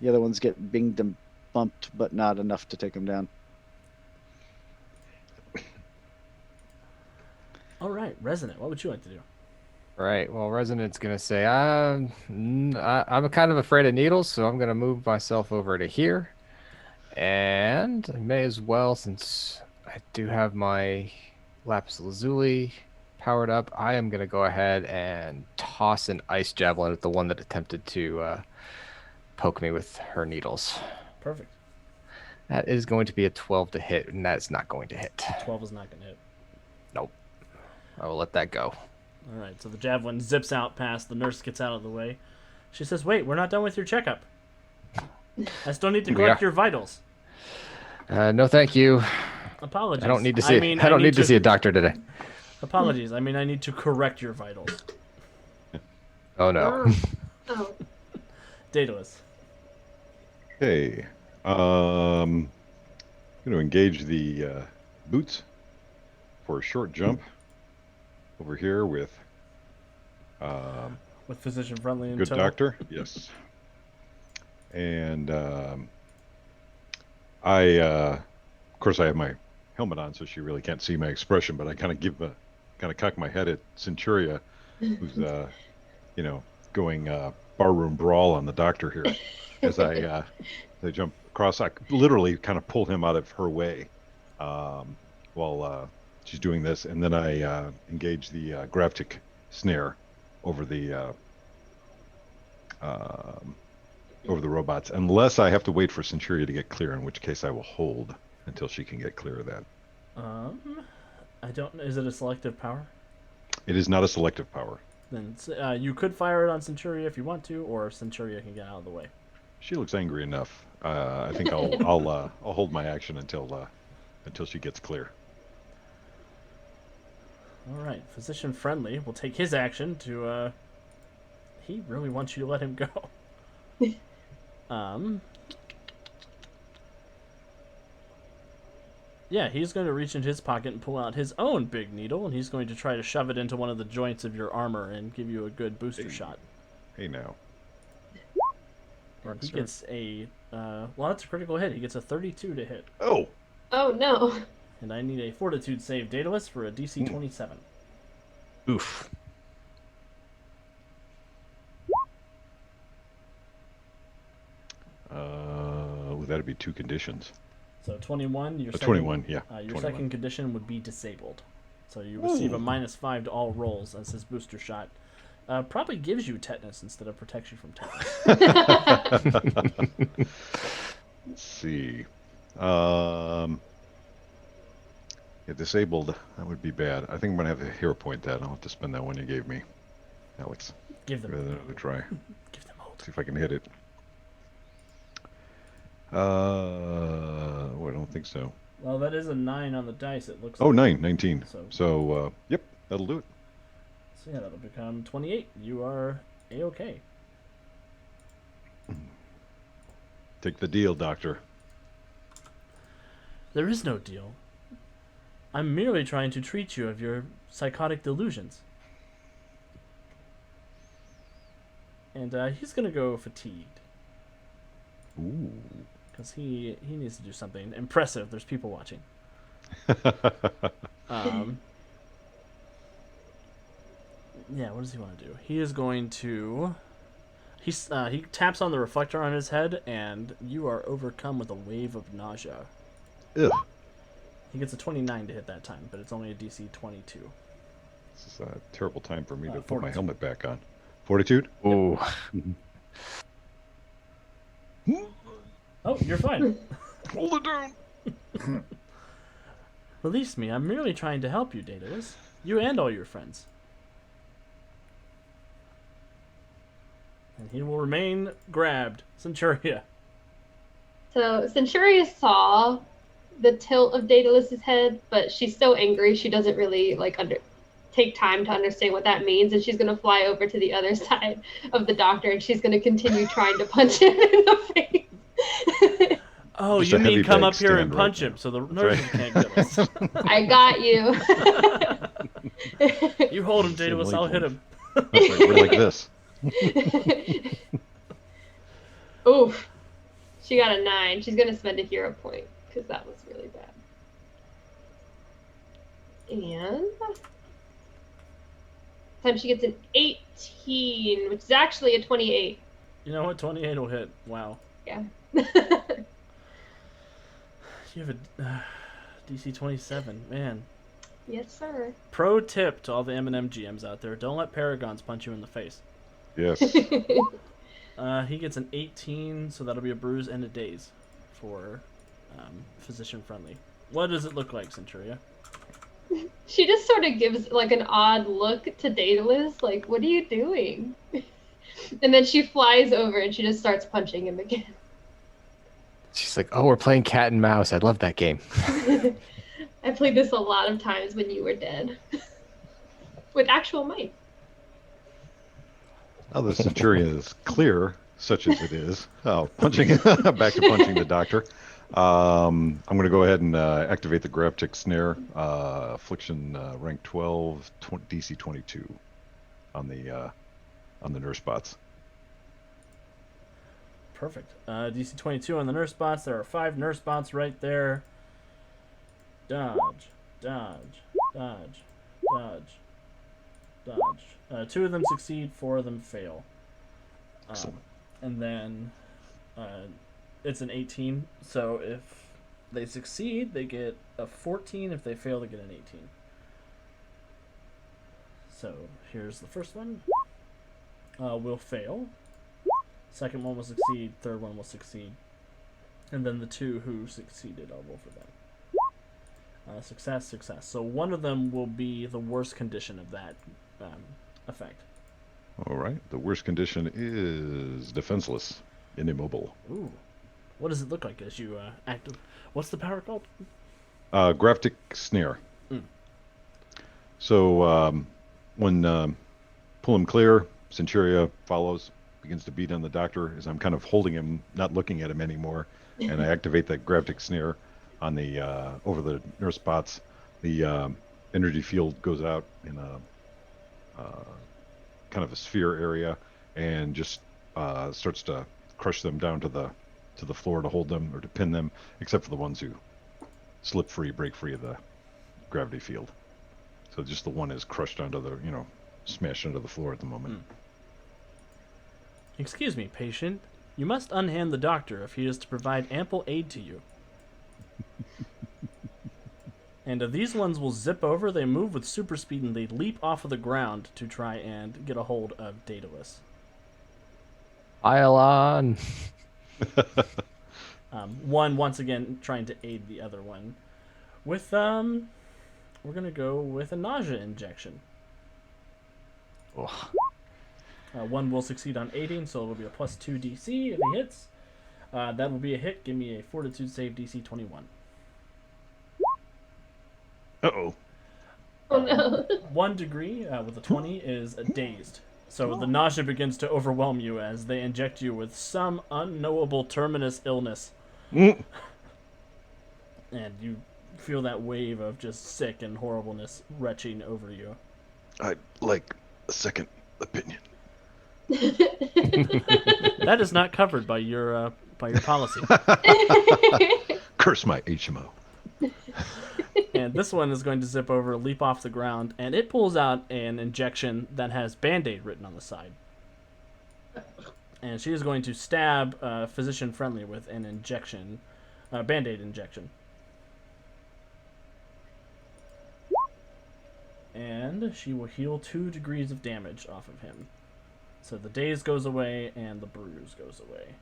The other ones get binged and bumped, but not enough to take them down.
All right, Resonant, what would you like to do?
Right. Well, Resonant's gonna say, I'm kind of afraid of needles, so I'm gonna move myself over to here, and I may as well, since I do have my lapis lazuli powered up. I am gonna go ahead and toss an ice javelin at the one that attempted to poke me with her needles.
Perfect.
That is going to be a 12 to hit, and that's not going to hit.
12 is not going to hit.
Nope. I will let that go.
All right, so the javelin zips out past. The nurse gets out of the way. She says, "Wait, we're not done with your checkup. I still need to collect your vitals."
No, thank you.
Apologies.
I don't need to see. I don't need to see a doctor today.
Apologies. I mean, I need to correct your vitals.
Oh no.
Oh.
Daedalus.
Okay. I'm going to engage the boots for a short jump over here with
With physician friendly and
good
tow.
doctor. Yes. And of course, I have my helmet on, so she really can't see my expression. But I kind of cock my head at Centuria, who's going barroom brawl on the doctor here. As I jump across, I literally kind of pull him out of her way while she's doing this, and then I engage the Graptic snare over the robots, unless I have to wait for Centuria to get clear, in which case I will hold until she can get clear of that.
I don't. Is it a selective power?
It is not a selective power.
Then you could fire it on Centuria if you want to, or Centuria can get out of the way.
She looks angry enough. I think I'll hold my action until she gets clear.
All right, physician friendly will take his action to. He really wants you to let him go. Yeah, he's going to reach into his pocket and pull out his own big needle, and he's going to try to shove it into one of the joints of your armor and give you a good booster shot.
Hey now.
He gets a that's a critical hit. He gets a 32 to hit.
Oh.
Oh no.
And I need a fortitude save, Daedalus, for a DC 27.
Oof.
That'd be 2 conditions.
So 21. Your
21, yeah.
Your
21.
second condition would be disabled. So you receive a -5 to all rolls as his booster shot. Probably gives you tetanus instead of protects you from tetanus.
Let's see. Yeah, disabled, that would be bad. I think I'm going to have to hero point that. I'll have to spend that one you gave me, Alex.
Give them.
Give it another try.
Give them hold.
See if I can hit it. I don't think so.
Well, that is a 9 on the dice. It looks.
Oh,
like.
19. So, yep, that'll do it.
So yeah, that'll become 28. You are A-okay.
Take the deal, Doctor.
There is no deal. I'm merely trying to treat you of your psychotic delusions. And he's gonna go fatigued.
Ooh.
Because he needs to do something impressive. There's people watching. Yeah, what does he want to do? He is going to... he taps on the reflector on his head, and you are overcome with a wave of nausea.
Ugh.
He gets a 29 to hit that time, but it's only a DC 22.
This is a terrible time for me to put
Fortitude.
my helmet back on. Fortitude?
Ooh.
Oh, you're fine.
Hold it down.
Release me. I'm merely trying to help you, Daedalus. You and all your friends. And he will remain grabbed. Centuria.
So Centuria saw the tilt of Daedalus's head, but she's so angry she doesn't really take time to understand what that means, and she's gonna fly over to the other side of the doctor, and she's gonna continue trying to punch him in the face.
Oh,
Just
you
a heavy
mean come
bag
up here and
stand
punch
right
him
now.
so the nurses can't get us.
I got you.
You hold him, Daedalus. I'll hit him.
We're like this.
Oof. She got a 9. She's gonna spend a hero point because that was really bad. And time she gets an 18, which is actually a 28.
You know what? 28 will hit. Wow.
Yeah.
You have a DC 27. Man.
Yes, sir.
Pro tip to all the M&M GMs out there. Don't let Paragons punch you in the face.
Yes.
He gets an 18, so that'll be a bruise and a daze for physician friendly. What does it look like, Centuria?
She just sort of gives like an odd look to Daedalus, like, what are you doing? And then she flies over and she just starts punching him again.
She's like, oh, we're playing cat and mouse. I love that game.
I played this a lot of times when you were dead. With actual mice.
Now the Centurion is clear, such as it is. Punching back to punching the doctor. I'm going to go ahead and activate the Graptic Snare. Affliction rank 12, DC 22 on the nurse bots.
Perfect. DC 22 on the nurse bots. There are 5 nurse bots right there. Dodge, dodge, dodge, dodge, dodge. 2 of them succeed, 4 of them fail. And then it's an 18. So if they succeed, they get a 14. If they fail, they get an 18. So here's the first one. Will fail. Second one will succeed. Third one will succeed. And then the 2 who succeeded, I'll roll for them. Success, success. So one of them will be the worst condition of that effect.
All right. The worst condition is defenseless and immobile.
Ooh. What does it look like as you active? What's the power called?
Graptic Snare.
Mm.
So when pull him clear, Centuria follows, begins to beat on the doctor as I'm kind of holding him, not looking at him anymore, and I activate that Graptic Snare on the over the nurse spots. The energy field goes out in a kind of a sphere area and just starts to crush them down to the floor to hold them or to pin them, except for the ones who slip free, break free of the gravity field. So just the one is crushed onto the, smashed onto the floor at the moment.
Excuse me, patient. You must unhand the doctor if he is to provide ample aid to you. And these ones will zip over. They move with super speed and they leap off of the ground to try and get a hold of Daedalus.
Pile on.
One once again trying to aid the other one with we're gonna go with a nausea injection. One will succeed on aiding, so it will be a +2 DC if he hits. That will be a hit. Give me a Fortitude save, DC 21.
Uh-oh.
Oh no.
1 degree with a 20 is dazed. So the nausea begins to overwhelm you as they inject you with some unknowable terminus illness. And you feel that wave of just sick and horribleness retching over you.
I'd like a second opinion.
That is not covered by your policy.
Curse my HMO.
And this one is going to zip over, leap off the ground, and it pulls out an injection that has Band-Aid written on the side. And she is going to stab Physician Friendly with an injection, Band-Aid injection. And she will heal 2 degrees of damage off of him. So the daze goes away and the bruise goes away.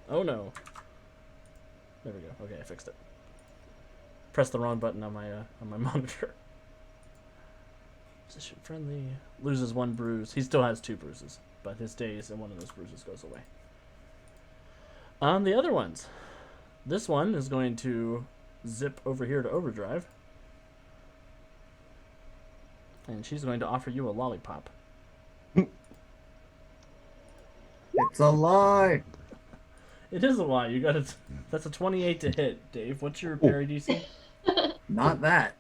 Oh no. There we go. Okay, I fixed it. Pressed the wrong button on my monitor. Physician Friendly loses 1 bruise. He still has 2 bruises, but his daze and one of those bruises goes away. On the other ones, this one is going to zip over here to Overdrive, and she's going to offer you a lollipop.
It's a lie.
It is a lie. You got it. That's a 28 to hit, Dave. What's your parry DC?
Not that.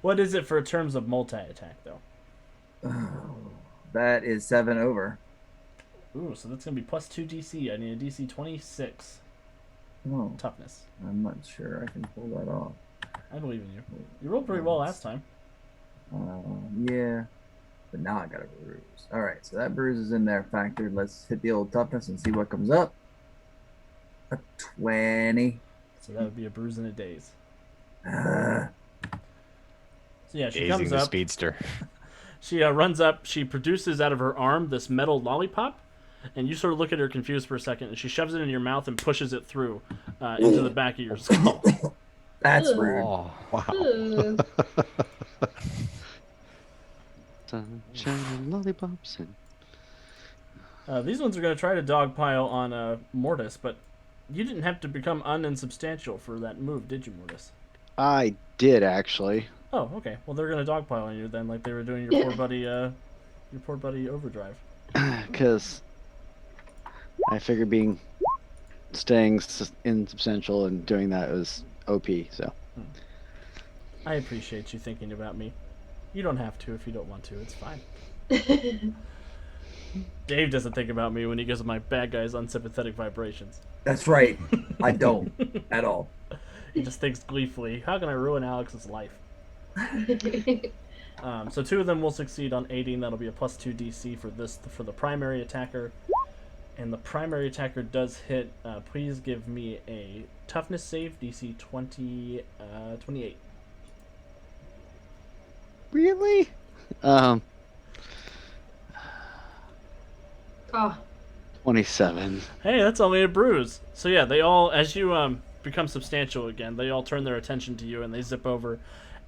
What is it for terms of multi-attack, though?
That is 7 over.
Ooh, so that's going to be +2 DC. I need a DC 26
Oh,
toughness.
I'm not sure I can pull that off.
I believe in you. You rolled pretty well last time.
Yeah, but now I got a bruise. All right, so that bruise is in there factored. Let's hit the old toughness and see what comes up. A 20.
So that would be a bruise and a daze. So yeah, she
Gazing
comes
the
up.
speedster.
She runs up. She produces out of her arm this metal lollipop, and you sort of look at her confused for a second, and she shoves it in your mouth and pushes it through into the back of your skull.
That's
Ugh.
rude.
Oh,
Wow.
Ooh.
Sunshine and lollipops and
These ones are going to try to dogpile on Mortis, but you didn't have to become uninsubstantial for that move, did you, Mortis?
I did actually.
Oh, okay. Well, they're going to dogpile on you then, like they were doing your poor buddy, Overdrive.
Because I figured staying insubstantial and doing that was OP. So
I appreciate you thinking about me. You don't have to if you don't want to. It's fine. Dave doesn't think about me when he gives my bad guys unsympathetic vibrations.
That's right. I don't at all.
He just thinks gleefully, how can I ruin Alex's life? So 2 of them will succeed on aiding. That'll be a +2 DC for the primary attacker. And the primary attacker does hit. Please give me a toughness save, DC 28.
really,
Oh,
27.
Hey, that's only a bruise. So yeah, they all, as you become substantial again, they all turn their attention to you and they zip over.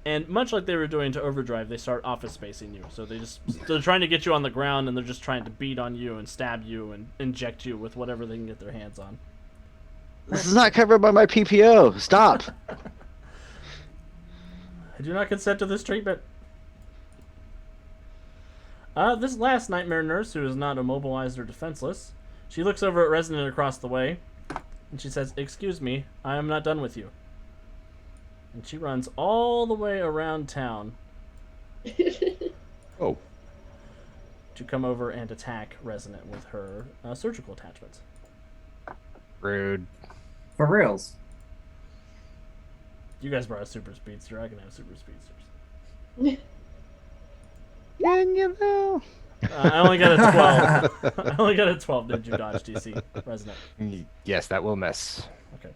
And much like they were doing to Overdrive, they start office spacing you. So they're trying to get you on the ground, and they're just trying to beat on you and stab you and inject you with whatever they can get their hands on.
This is not covered by my PPO. Stop.
I do not consent to this treatment. This last nightmare nurse, who is not immobilized or defenseless, she looks over at Resonant across the way, and she says, "Excuse me, I am not done with you." And she runs all the way around town
Oh,
to come over and attack Resonant with her surgical attachments.
rude.
For reals.
You guys brought a super speedster. I can have super speedsters.
Can you though?
I only got a 12. I only got a 12. Did you dodge DC, Resonant?
Yes, that will miss.
Okay.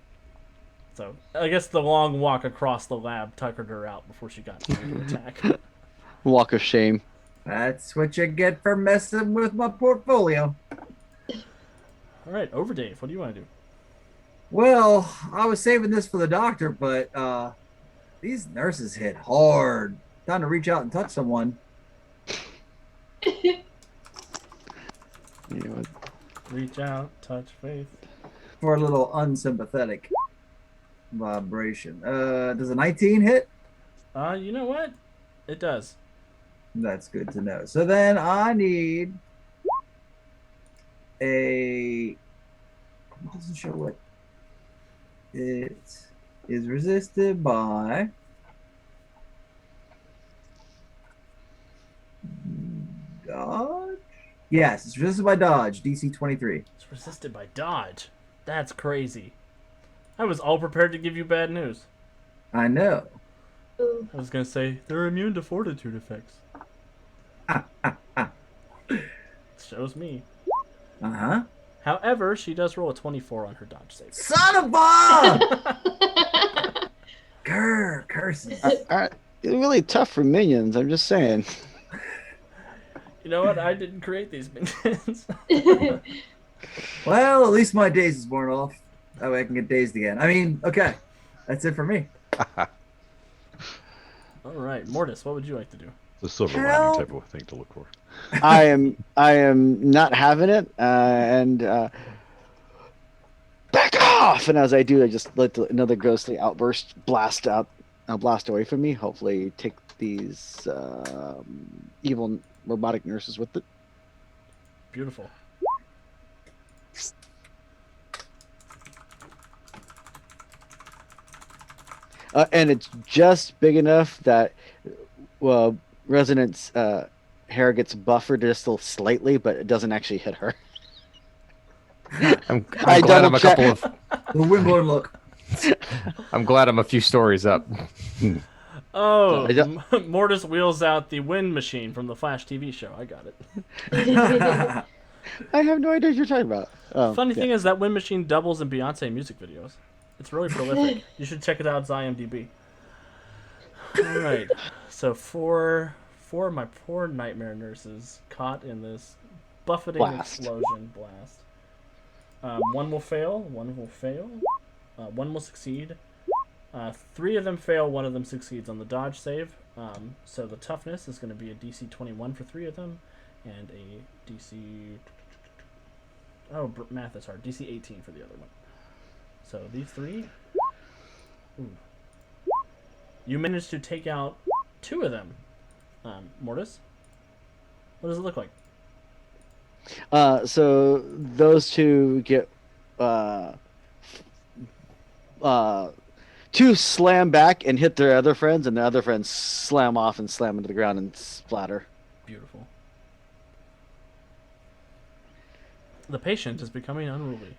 So I guess the long walk across the lab tuckered her out before she got to the attack.
Walk of shame.
That's what you get for messing with my portfolio.
All right, over Dave. What do you want to do?
Well, I was saving this for the doctor, but these nurses hit hard. Time to reach out and touch someone.
You know,
Reach out, touch faith.
For a little unsympathetic vibration. Does a 19 hit?
You know what? It does.
That's good to know. So then I need a. It doesn't show what. It is resisted by. Dodge? Yes, it's resisted by dodge, DC 23.
It's resisted by dodge. That's crazy. I was all prepared to give you bad news.
I know.
ooh.
I was gonna say they're immune to fortitude effects. Shows me.
Uh huh.
However, she does roll a 24 on her dodge save.
Son of a! Grr, curses.
it's really tough for minions. I'm just saying.
You know what? I didn't create these minions.
Well, at least my days is worn off. That way I can get dazed again. I mean, okay. That's it for me.
All right, Mortis, what would you like to do?
the silver
Hell.
lining type of thing to look for.
I am not having it, and back off! And as I do, I just let another ghostly outburst blast away from me. Hopefully, take these evil robotic nurses with it.
Beautiful.
And it's just big enough that, well, Resonant's hair gets buffered just slightly, but it doesn't actually hit her.
I'm
I
glad I'm a
double-check-
couple of.
The Wimbledon look.
I'm glad I'm a few stories up.
Oh,
I don't-
Mortis wheels out the wind machine from the Flash TV show. I got it.
I have no idea what you're talking about. Oh,
Funny
yeah.
thing is that wind machine doubles in Beyonce music videos. It's really prolific. You should check it out. It's IMDb. All right. So four of my poor nightmare nurses caught in this buffeting
Blast.
explosion blast. One will fail. One will fail. One will succeed. Three of them fail. One of them succeeds on the dodge save. So the toughness is going to be a DC 21 for three of them, and a DC. Oh, math is hard. DC 18 for the other one. So these three. Ooh. You managed to take out two of them. Mortis, what does it look like?
So those two get two slam back and hit their other friends, and the other friends slam off and slam into the ground and splatter.
Beautiful. The patient is becoming unruly.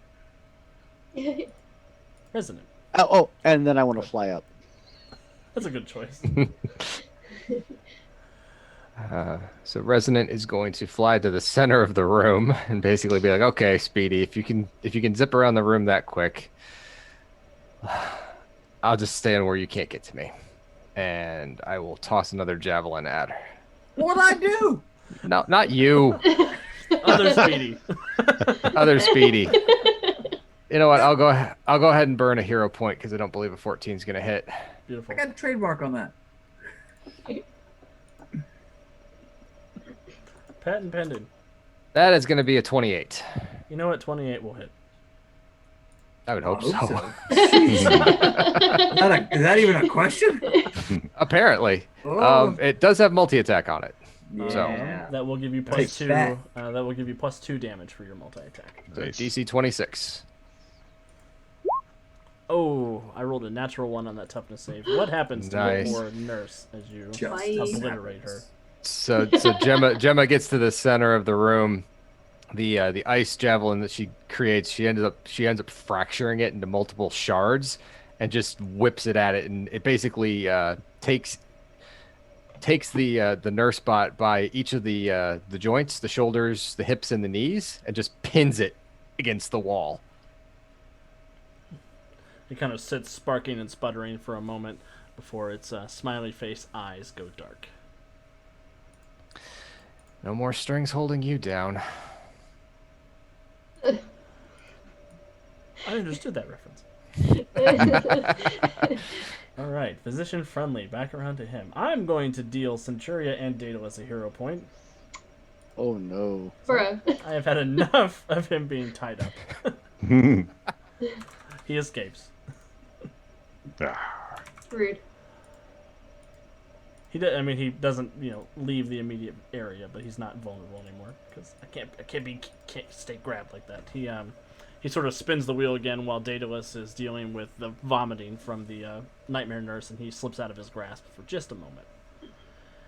Resident.
Oh, and then I want to fly up.
That's a good choice.
So Resonant is going to fly to the center of the room and basically be like, "Okay, Speedy, if you can zip around the room that quick, I'll just stand where you can't get to me, and I will toss another javelin at her."
What'd I do?
No, not you,
Other Speedy.
other Speedy. You know what? I'll go ahead and burn a hero point because I don't believe a 14 is going to hit.
Beautiful.
I got a trademark on that.
Patent pending.
That is going to be a 28.
You know what? 28 will hit.
I would hope
I
so.
Is that even a question?
Apparently,
Oh.
it does have multi-attack on it.
Yeah.
That will give you
Take
plus two.
that.
That will give you plus 2 damage for your multi-attack.
So
Nice.
DC 26.
Oh, I rolled a natural 1 on that toughness save. What happens to
Nice.
your poor nurse as you
Just
obliterate her?
So Gemma gets to the center of the room. The ice javelin that she creates, she ends up fracturing it into multiple shards, and just whips it at it, and it basically takes the nurse bot by each of the joints, the shoulders, the hips, and the knees, and just pins it against the wall.
It kind of sits sparking and sputtering for a moment before its smiley face eyes go dark.
No more strings holding you down.
I understood that reference. All right, physician friendly. Back around to him. I'm going to deal Centuria and Daedalus a hero point.
Oh no.
Bruh.
I have had enough of him being tied up. He escapes.
Rude.
He doesn't leave the immediate area, but he's not vulnerable anymore because I can't stay grabbed like that. He sort of spins the wheel again while Daedalus is dealing with the vomiting from the nightmare nurse, and he slips out of his grasp for just a moment.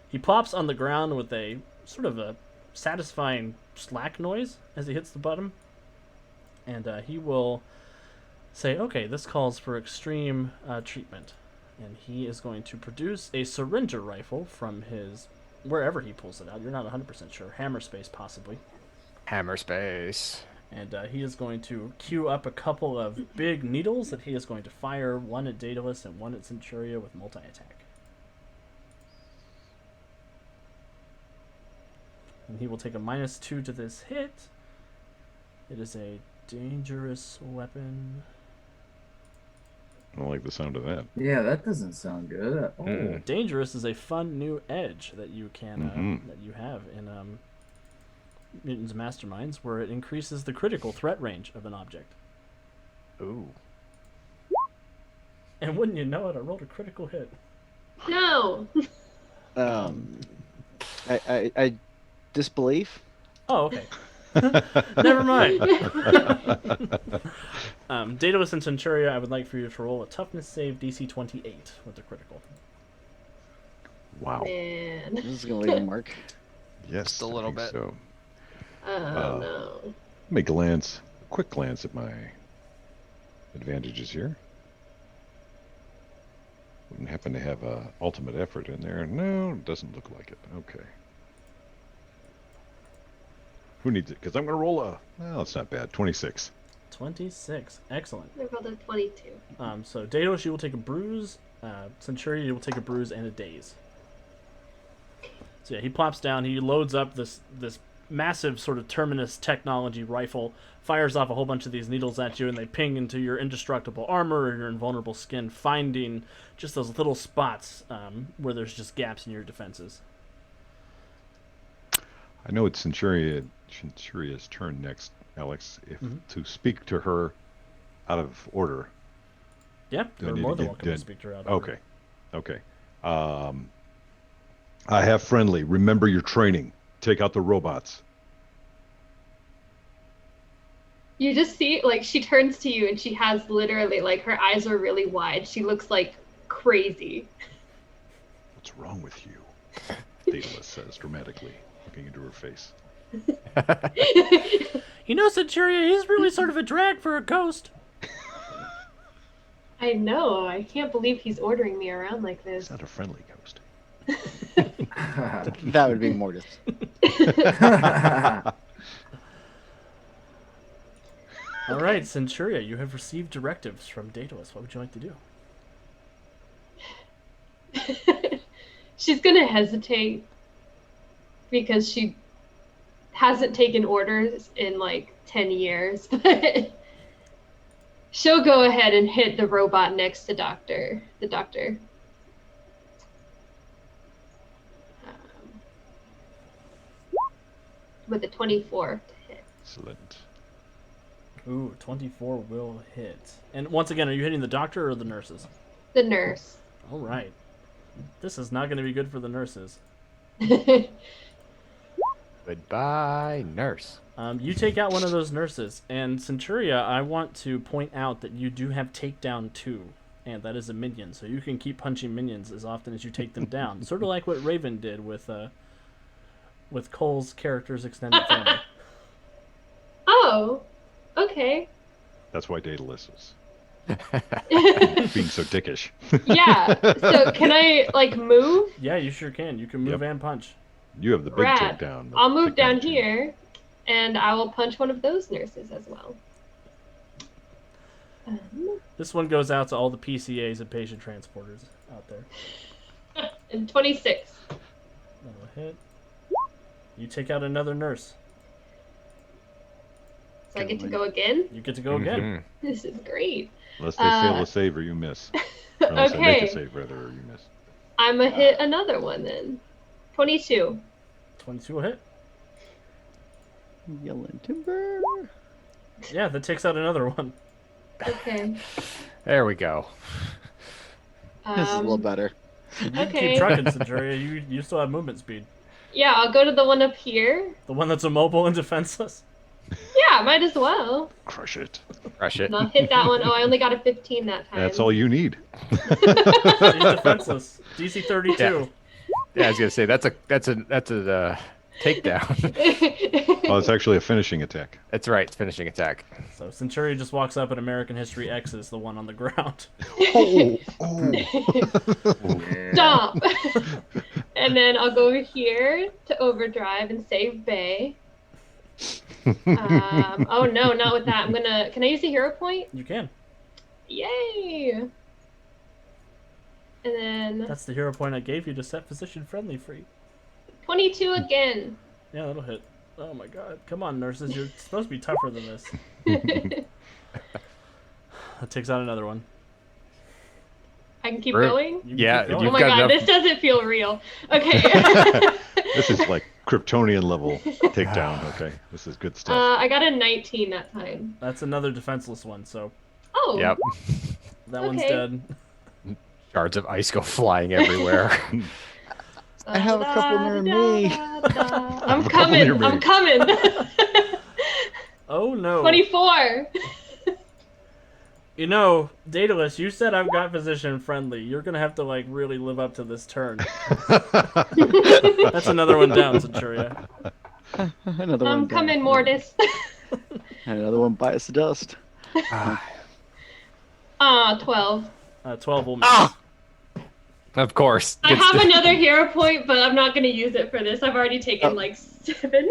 He plops on the ground with a sort of a satisfying slack noise as he hits the bottom, and he will say, "Okay, this calls for extreme treatment." And he is going to produce a syringer rifle from his wherever he pulls it out. You're not 100% sure. Hammer space, possibly.
Hammer space.
And he is going to queue up a couple of big needles that he is going to fire, one at Daedalus and one at Centuria with multi-attack. And he will take a -2 to this hit. It is a dangerous weapon.
I don't like the sound of that.
Yeah, that doesn't sound good. Oh.
Mm.
Dangerous is a fun new edge that you can that you have in Mutants Masterminds, where it increases the critical threat range of an object.
Ooh.
And wouldn't you know it, I rolled a critical hit.
No.
I disbelief.
Oh, okay. Never mind. Daedalus and Centuria, I would like for you to roll a toughness save DC 28 with the critical.
Wow.
Man.
This is gonna leave a mark.
Yes,
Just a little
I think
bit.
So
Oh no.
make a quick glance at my advantages here. Wouldn't happen to have ultimate effort in there. No, it doesn't look like it. Okay. Who needs it? Because I'm going to roll well, it's not bad. 26.
26. Excellent.
I rolled a 22.
So Daedalus, you will take a bruise Centuria will take a bruise and a daze. So yeah, he plops down. He loads up this massive sort of Terminus technology rifle, fires off a whole bunch of these needles at you, and they ping into your indestructible armor or your invulnerable skin, finding just those little spots where there's just gaps in your defenses.
I know it's Centuria's turn next, Alex. If to speak to her out of order.
Yeah, you're more than welcome to speak to her out of order.
Okay. I have friendly. Remember your training. Take out the robots.
You just see, like, she turns to you and she has literally, like, her eyes are really wide. She looks like crazy.
What's wrong with you? Daedalus says dramatically, looking into her face.
You know, Centuria, he's really sort of a drag for a ghost.
I know. I can't believe he's ordering me around like
He's
this.
not a friendly ghost.
That would be Mortis.
All right, Centuria, you have received directives from Daedalus. What would you like to do?
She's gonna hesitate because she hasn't taken orders in like 10 years, but she'll go ahead and hit the robot next to the doctor. With a 24 to hit.
Excellent.
Ooh, 24 will hit. And once again, are you hitting the doctor or the nurses?
The nurse.
All right. This is not going to be good for the nurses.
Goodbye, nurse.
You take out one of those nurses, and Centuria, I want to point out that you do have takedown 2, and that is a minion, so you can keep punching minions as often as you take them down. Sort of like what Raven did with Cole's character's extended family.
Oh, okay.
That's why Daedalus is being so dickish.
Yeah. So can I like move?
Yeah, you sure can. You can move and punch.
You have the big
Rad.
takedown.
I'll move down here, and I will punch one of those nurses as well.
This one goes out to all the PCAs and patient transporters out there.
And 26.
That'll hit. You take out another nurse.
So I get to go again?
You get to go again.
This is great.
Unless they fail a save or you miss. Or unless they make a save, rather, or you miss.
I'm going to hit another one then. 22.
22 will hit.
Yelling timber.
Yeah, that takes out another one.
Okay.
There we go.
This is a little better.
Okay.
Keep trucking, Centuria. You still have movement speed.
Yeah, I'll go to the one up here.
The one that's immobile and defenseless?
Yeah, might as well.
Crush it.
Crush it.
And I'll hit that one. Oh, I only got a 15 that time.
That's all you need.
He's defenseless. DC 32.
Yeah, I was gonna say that's a takedown.
Oh, it's actually a finishing attack.
That's right, it's finishing attack.
So Centuria just walks up, and American History X is the one on the ground.
Stop. And then I'll go over here to overdrive and save Bay. Oh no, not with that. Can I use a hero point?
You can.
Yay! And then
That's the hero point I gave you to set physician friendly free.
22 again.
Yeah, that'll hit. Oh my god. Come on, nurses. You're supposed to be tougher than this. That takes out another one.
I can keep going?
You can
Yeah,
keep going.
Oh
you've
my
got
god,
enough-
this doesn't feel real. Okay.
This is like Kryptonian level takedown. Okay, this is good stuff.
I got a 19 that time.
That's another defenseless one, so
Oh.
Yep.
that one's
Okay.
dead.
Shards of ice go flying everywhere.
I have a couple near me.
I'm coming. I'm coming.
Oh no.
24.
You know, Daedalus, you said I've got physician friendly. You're gonna have to like really live up to this turn. That's another one down, Centuria.
Another one.
I'm coming, Mortis.
And another one bites the dust.
12.
12 will miss.
Of course.
I have another hero point, but I'm not going to use it for this. I've already taken like 7.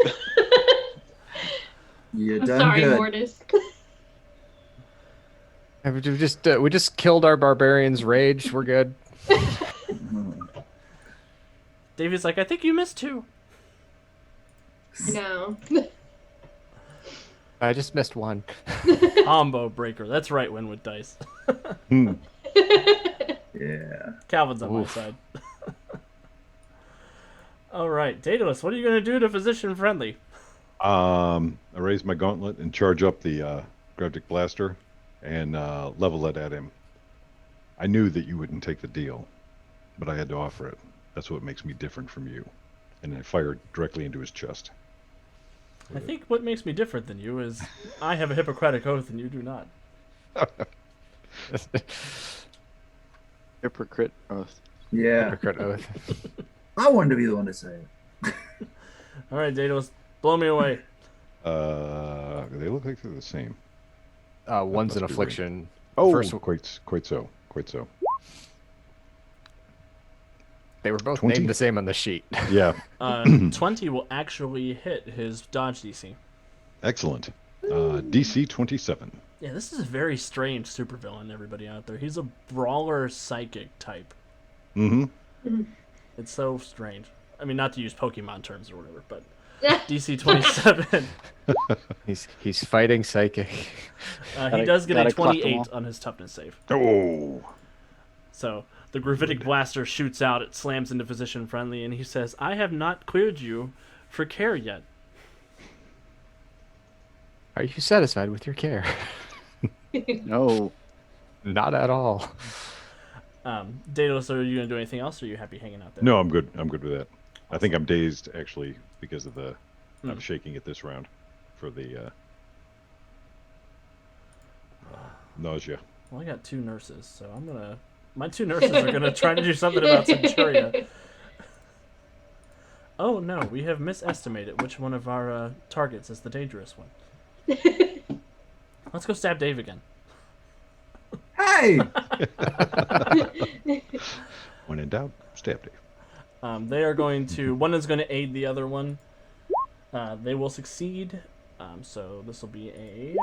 You
I'm
done
sorry,
good.
Mortis.
We just killed our barbarian's rage. We're good.
Davy's like, I think you missed 2.
No.
I just missed 1.
Combo breaker. That's right, Winwood Dice.
Hmm.
Yeah.
Calvin's on my
Oof.
side. All right, Daedalus, what are you going to do to physician friendly?
I raise my gauntlet and charge up the Graphic Blaster and level it at him. I knew that you wouldn't take the deal, but I had to offer it. That's what makes me different from you. And I fired directly into his chest.
I think what makes me different than you is I have a Hippocratic oath and you do not.
Hypocrite oath.
Yeah.
Hypocrite oath.
I wanted to be the one to say it.
All right, Daedalus, blow me away.
They look like they're the same.
One's an
must be
affliction.
Oh,
First,
quite so.
they were both
20?
named the same on the sheet.
Yeah,
20 will actually hit his dodge DC.
excellent. DC 27.
Yeah, this is a very strange supervillain, everybody out there. He's a brawler psychic type.
Mm-hmm.
It's so strange. I mean, not to use Pokemon terms or whatever, but DC 27.
He's fighting psychic.
He does get a
gotta collect them
28
all.
on his toughness save.
Oh,
So the gravitic blaster shoots out, it slams into physician friendly, and he says, I have not cleared you for care yet.
Are you satisfied with your care?
No.
Not at all.
Daedalus, are you going to do anything else, or are you happy hanging out there?
no, I'm good. I'm good with that. I think I'm dazed actually because of the I'm shaking it this round for the nausea.
Well, I got 2 nurses, so I'm going to... My 2 nurses are going to try to do something about Centuria. Oh, no, we have misestimated which one of our targets is the dangerous one. Let's go stab Dave again.
Hey!
When in doubt, stab Dave.
They are going to... One is going to aid the other one. They will succeed. So this will be a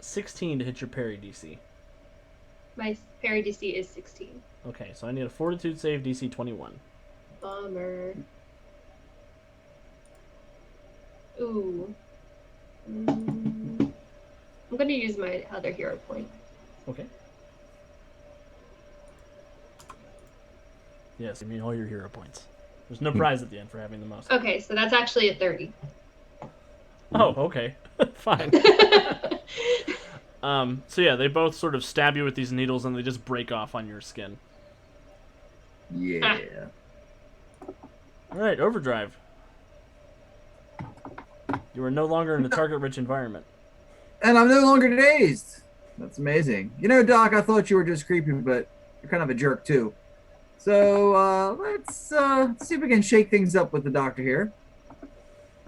16 to hit your parry DC.
My parry DC is 16.
Okay, so I need a fortitude save DC 21.
Bummer. Ooh. I'm going to use my other hero point.
Okay. Yes, give me all your hero points. There's no prize at the end for having the most.
Okay, so that's actually a 30.
Oh, okay. Fine. So yeah, they both sort of stab you with these needles and they just break off on your skin.
Yeah.
Alright, overdrive. You are no longer in a target-rich environment.
And I'm no longer dazed. That's amazing. You know, Doc, I thought you were just creepy, but you're kind of a jerk, too. So, let's see if we can shake things up with the doctor here.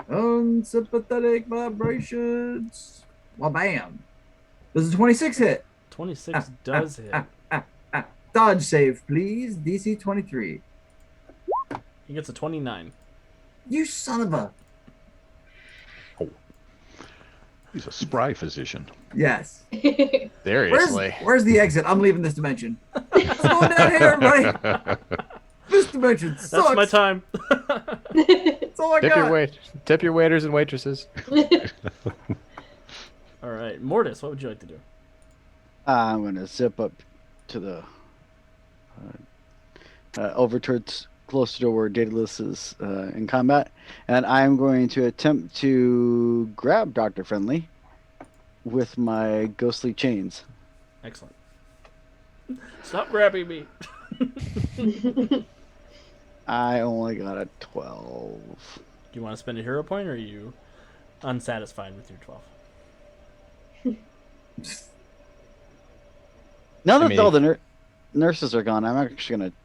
Unsympathetic vibrations. Well, bam. Does a 26 hit?
26 does hit.
Dodge save, please. DC 23.
He gets a 29.
You son of a...
He's a spry physician.
Yes.
Seriously.
Where's the exit? I'm leaving this dimension. What's going down here, everybody? This dimension sucks.
That's my time.
That's all I got.
Tip your waiters and waitresses.
Alright, Mortis, what would you like to do?
I'm going to zip up to the over towards closer to where Daedalus is in combat, and I'm going to attempt to grab Dr. Friendly with my ghostly chains.
Excellent. Stop grabbing me.
I only got a 12.
Do you want to spend a hero point, or are you unsatisfied with your 12?
Now that
mean-
all the nurses are gone, I'm actually going to...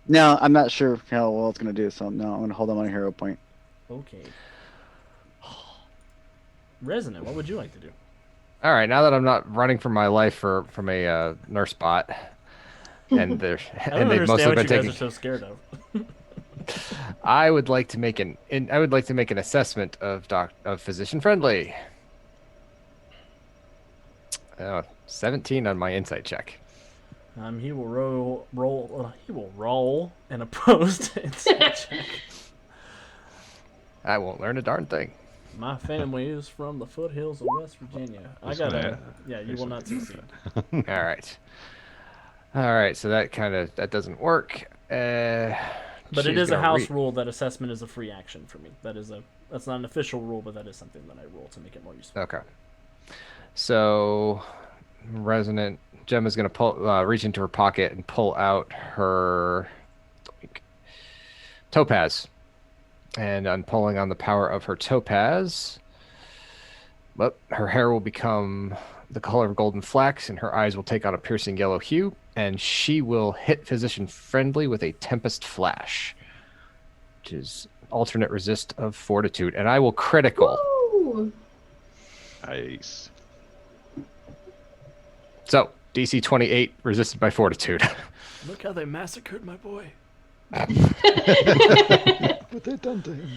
No, I'm not sure how well it's going to do, so no, I'm going to hold on my hero point.
Okay. Resonant, what would you like to do?
All right, now that I'm not running for my life from a nurse bot, and they're
I don't
and they've
understand
mostly
what
been
you guys
taking,
are so scared of.
I would like to make an assessment of physician friendly. 17 on my insight check.
He will roll an opposed insight check.
I won't learn a darn thing.
My family is from the foothills of West Virginia. You will not succeed.
All right. All right, so that doesn't work.
But it is a house rule that assessment is a free action for me. That's not an official rule, but that is something that I rule to make it more useful.
Okay. So, Resonant Gemma's going to reach into her pocket and pull out her topaz. And on pulling on the power of her topaz, her hair will become the color of golden flax, and her eyes will take on a piercing yellow hue, and she will hit Physician Friendly with a Tempest Flash, which is alternate resist of Fortitude, and I will critical.
Woo!
Nice.
So, DC 28, resisted by Fortitude.
Look how they massacred my boy.
What they done to him?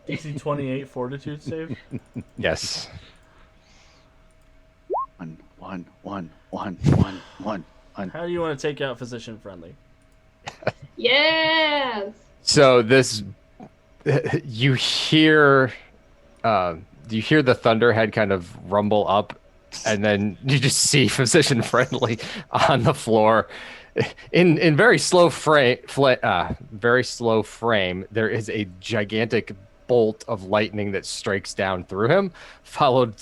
DC 28 Fortitude save?
Yes.
1, 1, 1, 1, 1, 1.
How do you want to take out Physician Friendly?
Yes.
So this, you hear the Thunderhead kind of rumble up, and then you just see Physician Friendly on the floor. In very slow frame, there is a gigantic bolt of lightning that strikes down through him, followed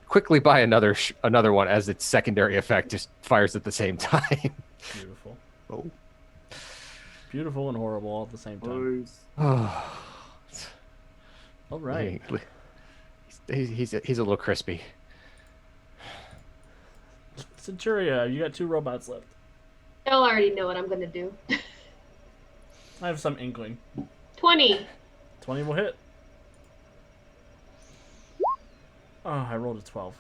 quickly by another one as its secondary effect just fires at the same time.
Beautiful.
Oh.
Beautiful and horrible all at the same time.
Oh.
All right.
He's a little crispy.
Centuria, you got 2 robots left.
Y'all already know what I'm gonna do.
I have some inkling.
20.
20 will hit. Oh, I rolled a 12.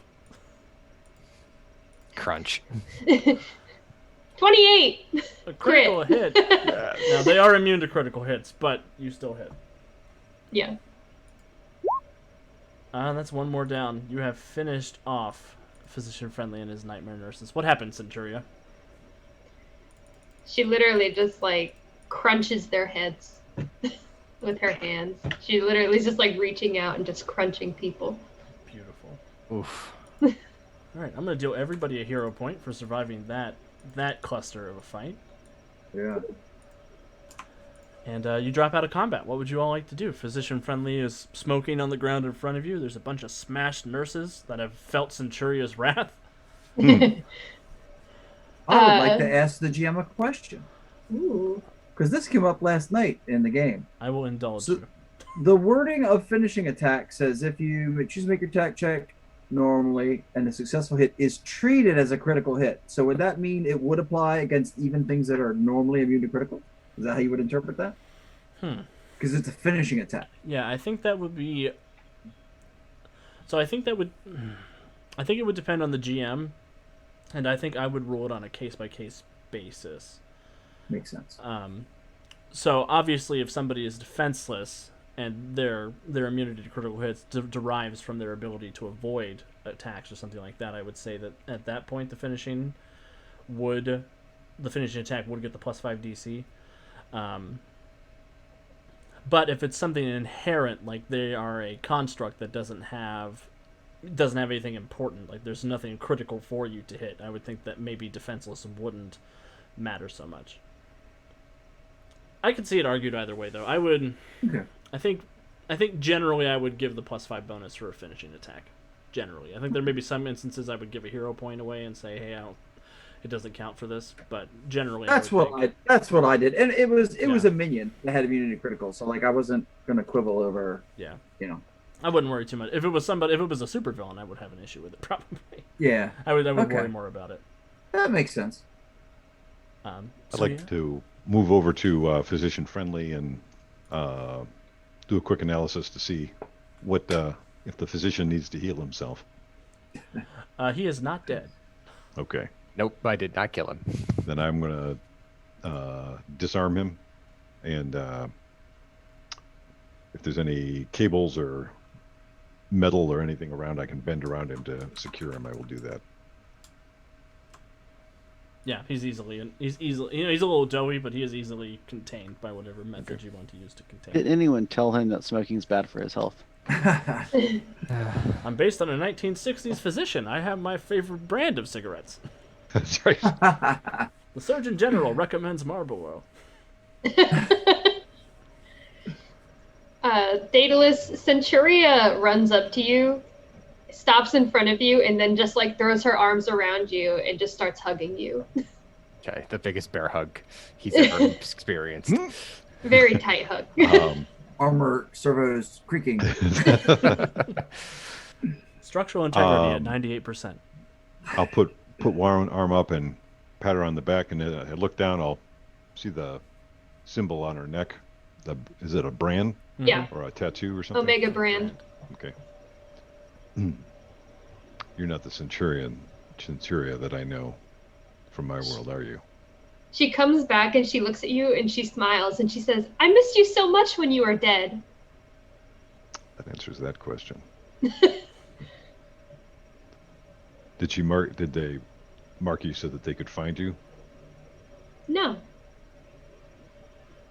Crunch.
28.
A critical hit. Now, they are immune to critical hits, but you still hit.
Yeah.
That's one more down. You have finished off Physician Friendly and his Nightmare Nurses. What happened, Centuria?
She literally just crunches their heads with her hands. She literally is just reaching out and just crunching people.
Beautiful.
Oof.
All right, I'm gonna deal everybody a hero point for surviving that cluster of a fight.
Yeah.
And you drop out of combat. What would you all like to do? Physician Friendly is smoking on the ground in front of you. There's a bunch of smashed nurses that have felt Centuria's wrath.
I would like to ask the GM a question.
Ooh.
Because this came up last night in the game.
I will indulge you.
The wording of finishing attack says if you choose to make your attack check normally and a successful hit is treated as a critical hit. So would that mean it would apply against even things that are normally immune to critical? Is that how you would interpret that? Because it's a finishing attack.
Yeah, I think that would be... So I think it would depend on the GM, and I think I would rule it on a case-by-case basis.
Makes sense.
So obviously if somebody is defenseless and their immunity to critical hits derives from their ability to avoid attacks or something like that, I would say that at that point the finishing attack would get the +5 DC. But if it's something inherent, like they are a construct that doesn't have anything important, like there's nothing critical for you to hit, I would think that maybe defenseless wouldn't matter so much. I could see it argued either way, though. I would.
Okay.
I think generally I would give the +5 bonus for a finishing attack. Generally, I think there may be some instances I would give a hero point away and say, "Hey, it doesn't count for this." But generally,
that's what I did, and it was a minion that had immunity to critical, so I wasn't gonna quibble over.
Yeah.
I
wouldn't worry too much. If it was a supervillain, I would have an issue with it probably.
Yeah.
I would worry more about it.
That makes sense.
I'd like to move over to Physician Friendly and do a quick analysis to see what if the physician needs to heal himself.
He is not dead.
Okay.
Nope, I did not kill him.
Then I'm going to disarm him, and if there's any cables or metal or anything around I can bend around him to secure him, I will do that.
Yeah, he's a little doughy, but he is easily contained by whatever method you want to use to contain.
Did anyone tell him that smoking is bad for his health?
I'm based on a 1960s physician. I have my favorite brand of cigarettes.
That's right.
The Surgeon General recommends Marlboro.
Daedalus Centuria runs up to you, stops in front of you, and then just like throws her arms around you and just starts hugging you.
Okay, the biggest bear hug he's ever experienced.
Very tight hug.
Armor servos creaking.
Structural integrity at 98%.
I'll put one arm up and pat her on the back, and then I look down. I'll see the symbol on her neck. Is it a brand?
Yeah.
Or a tattoo or something?
Omega brand.
Okay. You're not the Centuria that I know from my world, are you?
She comes back and she looks at you and she smiles and she says, "I missed you so much when you were dead."
That answers that question. Did they mark you so that they could find you?
No.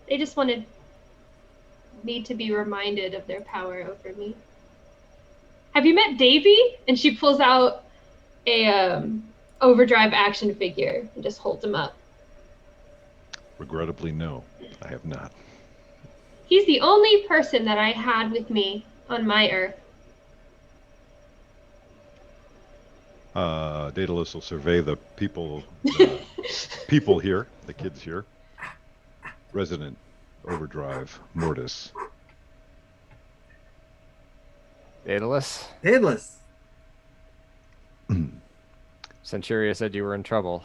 They just wanted me to be reminded of their power over me. Have you met Davy? And she pulls out a Overdrive action figure and just holds him up.
Regrettably, no, I have not.
He's the only person that I had with me on my Earth.
Daedalus will survey the people here, the kids here. Resident Overdrive, Mortis.
Daedalus?
Daedalus.
Centuria said you were in trouble.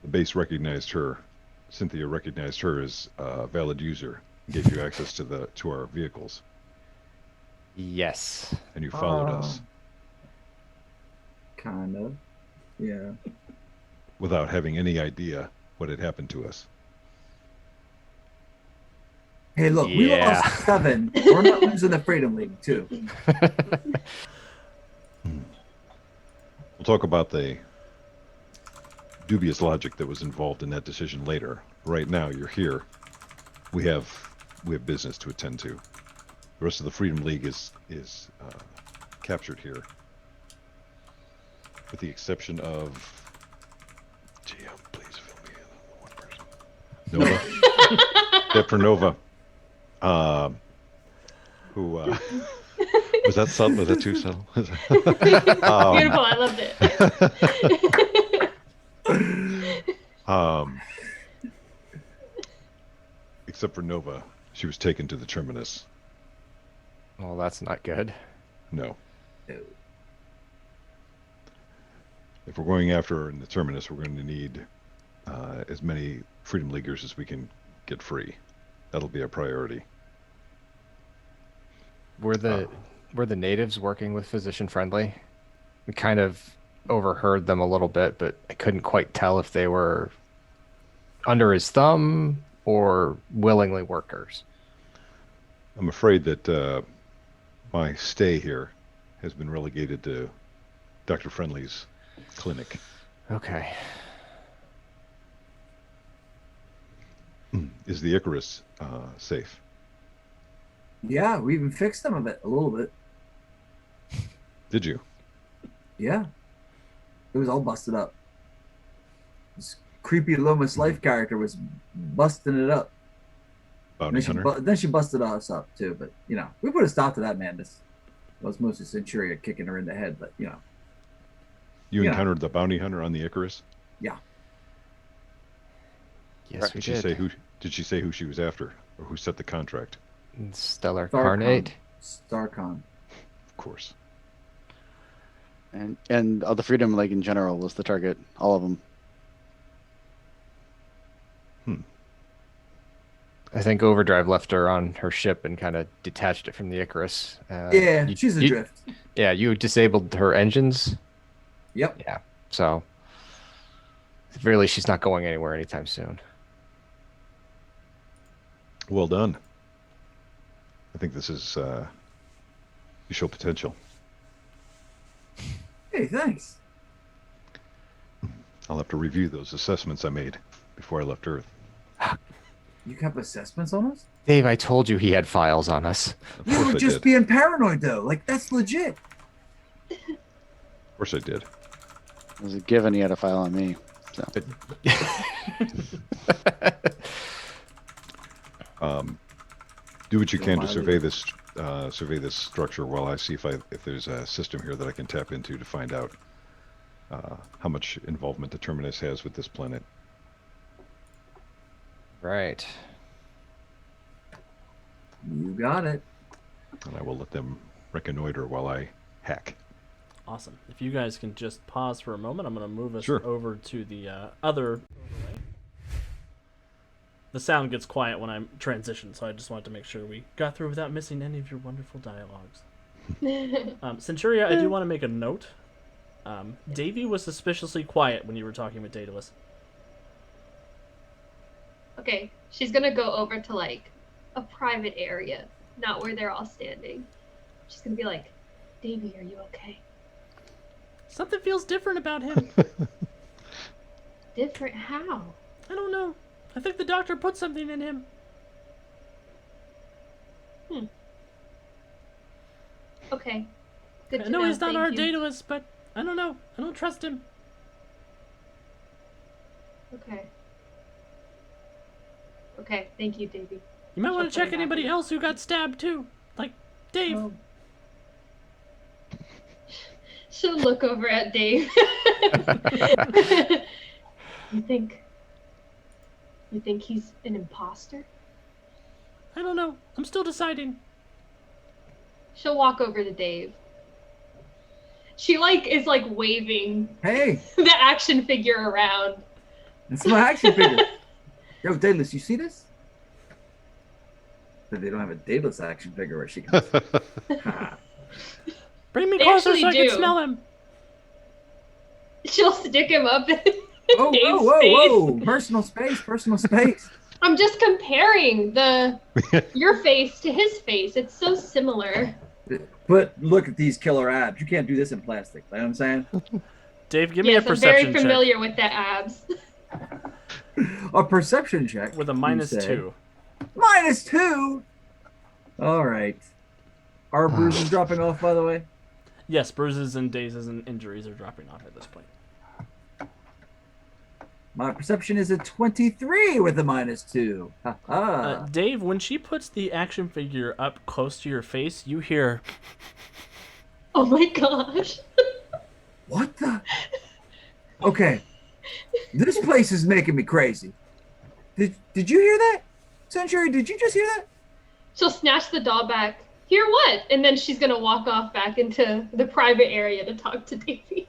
The base recognized her. Cynthia recognized her as a valid user, gave you access to our vehicles,
Yes.
and you followed us
Kind of. Yeah.
without having any idea what had happened to us.
Hey, look, we
Yeah.
lost 7. We're not losing the Freedom League, too.
We'll talk about the dubious logic that was involved in that decision later. Right now, you're here. We have business to attend to. The rest of the Freedom League is captured here, with the exception of. GM, please fill me in on one person. Nova. Except for Nova. Who was that subtle? Was that too subtle?
Beautiful, I loved it.
Except for Nova, she was taken to the terminus.
Well, that's not good.
No. If we're going after her in the terminus, we're going to need as many Freedom Leaguers as we can get free. That'll be our priority.
Were the natives working with Physician Friendly? We kind of overheard them a little bit, but I couldn't quite tell if they were under his thumb or willingly workers.
I'm afraid that my stay here has been relegated to Dr. Friendly's clinic.
Okay.
Is the Icarus safe?
Yeah, we even fixed them a little bit.
Did you?
Yeah. It was all busted up. This creepy Lomas Life character was busting it up.
Bounty Hunter?
Then she busted us up too, but we put a stop to that madness. It was mostly Centuria kicking her in the head, but
You
Yeah.
encountered the bounty hunter on the Icarus?
yeah.
Yes, we
Did she
did.
say who? Did she say who she was after, or who set the contract?
Stellar
Starcon.
Carnate.
Starcon.
Of course.
And the Freedom League in general was the target. All of them.
I think Overdrive left her on her ship and kind of detached it from the Icarus.
Yeah, she's adrift.
Yeah, you disabled her engines.
Yep.
Yeah, so really, she's not going anywhere anytime soon.
Well done. I think this is you show potential.
Hey, thanks.
I'll have to review those assessments I made before I left Earth.
You have assessments on us?
Dave, I told you he had files on us.
Of
You
course
were
I
just
did.
being paranoid, though. Like, that's legit.
Of course I did.
It was a given he had a file on me. So.
Do what you can to
Miley.
survey this structure while I see if there's a system here that I can tap into to find out how much involvement the Terminus has with this planet.
Right.
You got it.
Oh.
And I will let them reconnoiter while I hack.
Awesome. If you guys can just pause for a moment, I'm going to move us
Sure.
over to the other overlay. The sound gets quiet when I transition, so I just wanted to make sure we got through without missing any of your wonderful dialogues. Centuria, I do want to make a note. Davy was suspiciously quiet when you were talking with Daedalus.
Okay, she's gonna go over to like a private area, not where they're all standing. She's gonna be like, Davy, are you okay?
Something feels different about him.
Different how?
I don't know. I think the doctor put something in him.
Okay. Good
I
to
know he's not
thank
our
you.
Daedalus, but I don't know. I don't trust him.
Okay. Okay, thank you, Davy.
You might
She'll
want
put
to check
it back
anybody
in.
else who got stabbed too. Like Dave.
Oh. She'll look over at Dave. You think he's an imposter?
I don't know. I'm still deciding.
She'll walk over to Dave. She is waving
Hey,
the action figure around.
it's my action figure. Yo, Daedalus, you see this? But they don't have a Daedalus action figure where she can. Ha.
Bring me
They
closer so I
actually
can
do.
smell him.
She'll stick him up in
Whoa,
Dave's
whoa, whoa,
face.
whoa! Personal space, personal space.
I'm just comparing your face to his face. It's so similar.
But look at these killer abs. You can't do this in plastic. You know what I'm saying?
Dave, give me a
Yes, I'm
perception
very familiar with the abs.
A perception check.
check with a
you
-2.
say. -2? All right. Are bruises dropping off, by the way?
Yes, bruises and dazes and injuries are dropping off at this point.
My perception is a 23 with a -2. Ha ha.
Dave, when she puts the action figure up close to your face, you hear
Oh my gosh.
What the? Okay. This place is making me crazy. Did you hear that? Century, did you just hear that?
She'll snatch the doll back. Hear what? And then she's gonna walk off back into the private area to talk to Davy.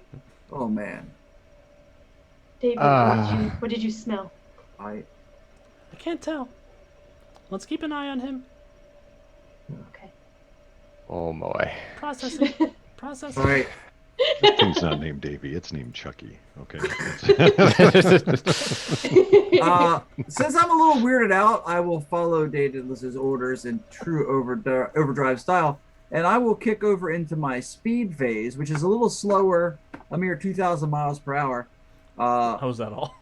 Oh man.
Davy, what did you smell?
I
I can't tell. Let's keep an eye on him.
Okay.
Oh my.
Processing. Processing.
all right.
That thing's not named Davy. It's named Chucky. Okay.
Since I'm a little weirded out, I will follow Daedalus' orders in true overdrive style, and I will kick over into my speed phase, which is a little slower, a mere 2,000 miles per hour.
How's that all?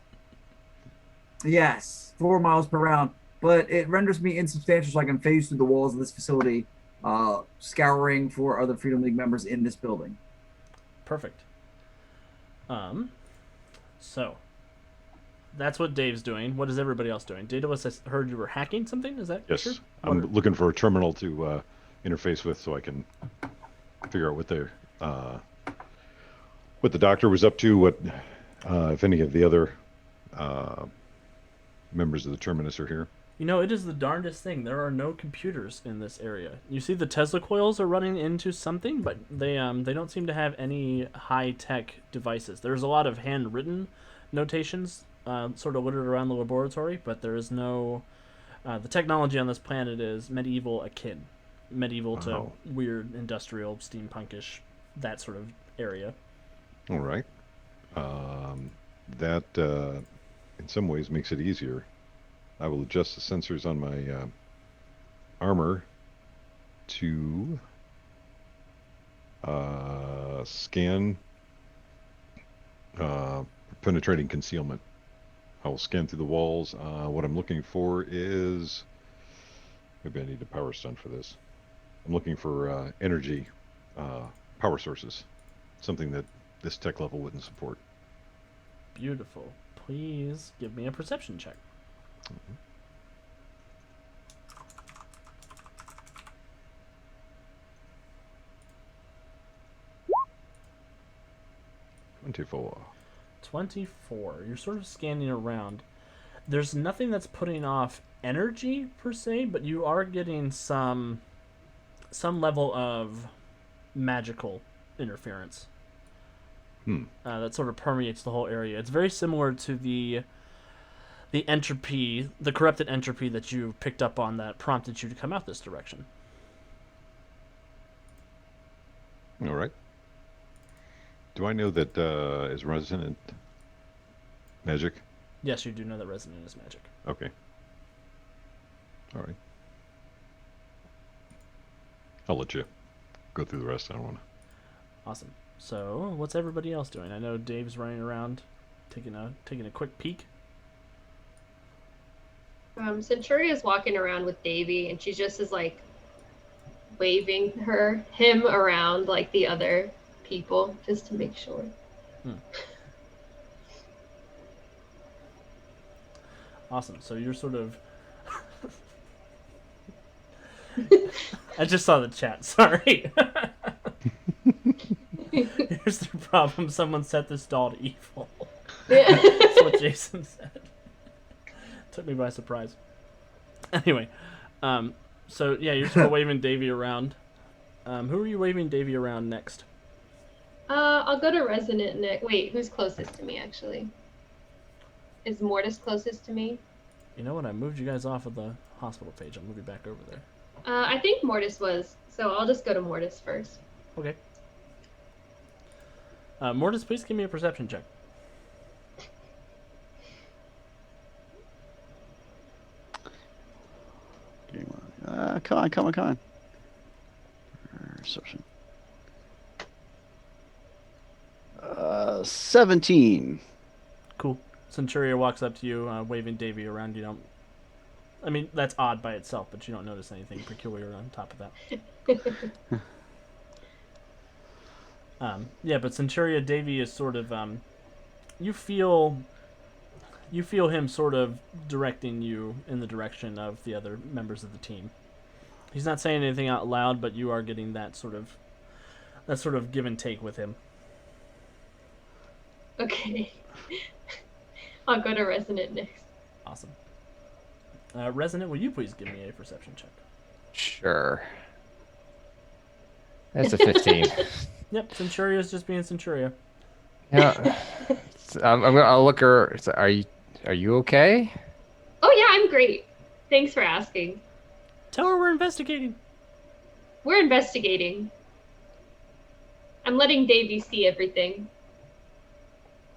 Yes, 4 miles per round, but it renders me insubstantial, so I can phase through the walls of this facility, scouring for other Freedom League members in this building.
Perfect. So that's what Dave's doing. What is everybody else doing? Daedalus, I heard you were hacking something. Is that true?
Yes. I'm looking for a terminal to interface with so I can figure out what the doctor was up to, what if any of the other members of the Terminus are here.
You know, it is the darndest thing. There are no computers in this area. You see the Tesla coils are running into something, but they don't seem to have any high-tech devices. There's a lot of handwritten notations sort of littered around the laboratory, but there is no... the technology on this planet is medieval akin. Medieval to weird industrial, steampunkish, that sort of area.
All right. That in some ways makes it easier. I will adjust the sensors on my armor to scan penetrating concealment. I will scan through the walls. What I'm looking for is... Maybe I need a power stun for this. I'm looking for energy power sources. Something that this tech level wouldn't support.
Beautiful. Please give me a perception check.
Mm-hmm. 24.
24. You're sort of scanning around. There's nothing that's putting off energy per se, but you are getting some level of magical interference that sort of permeates the whole area. It's very similar to the entropy, the corrupted entropy that you picked up on that prompted you to come out this direction.
All right. Do I know that is resonant magic?
Yes, you do know that resonant is magic.
Okay. All right. I'll let you go through the rest. I don't want to.
Awesome. So, what's everybody else doing? I know Dave's running around, taking a quick peek.
Centuria's walking around with Davy, and she just is like waving him around like the other people, just to make sure.
Awesome. So you're sort of... I just saw the chat. Sorry. Here's the problem. Someone set this doll to evil.
Yeah.
That's what Jason said. Took me by surprise. Anyway, so yeah, you're sort of waving Davy around. Who are you waving Davy around next?
I'll go to Resonant next. Wait, who's closest to me, actually? Is Mortis closest to me?
You know what? I moved you guys off of the hospital page. I'll move you back over there.
I think Mortis was, so I'll just go to Mortis first.
Okay. Mortis, please give me a perception check.
Come on. Perception. 17.
Cool. Centuria walks up to you, waving Davy around. You don't... I mean, that's odd by itself, but you don't notice anything peculiar on top of that. Yeah, but Centuria, Davy is sort of... you feel him sort of directing you in the direction of the other members of the team. He's not saying anything out loud, but you are getting that sort of give and take with him.
Okay. I'll go to Resonant next.
Awesome. Resonant, will you please give me a perception check?
Sure. That's a 15.
Yep, Centuria's just being Centuria.
Yeah. I'll look her. Are you okay?
Oh yeah, I'm great. Thanks for asking.
Tell her we're investigating.
We're investigating. I'm letting Davy see everything.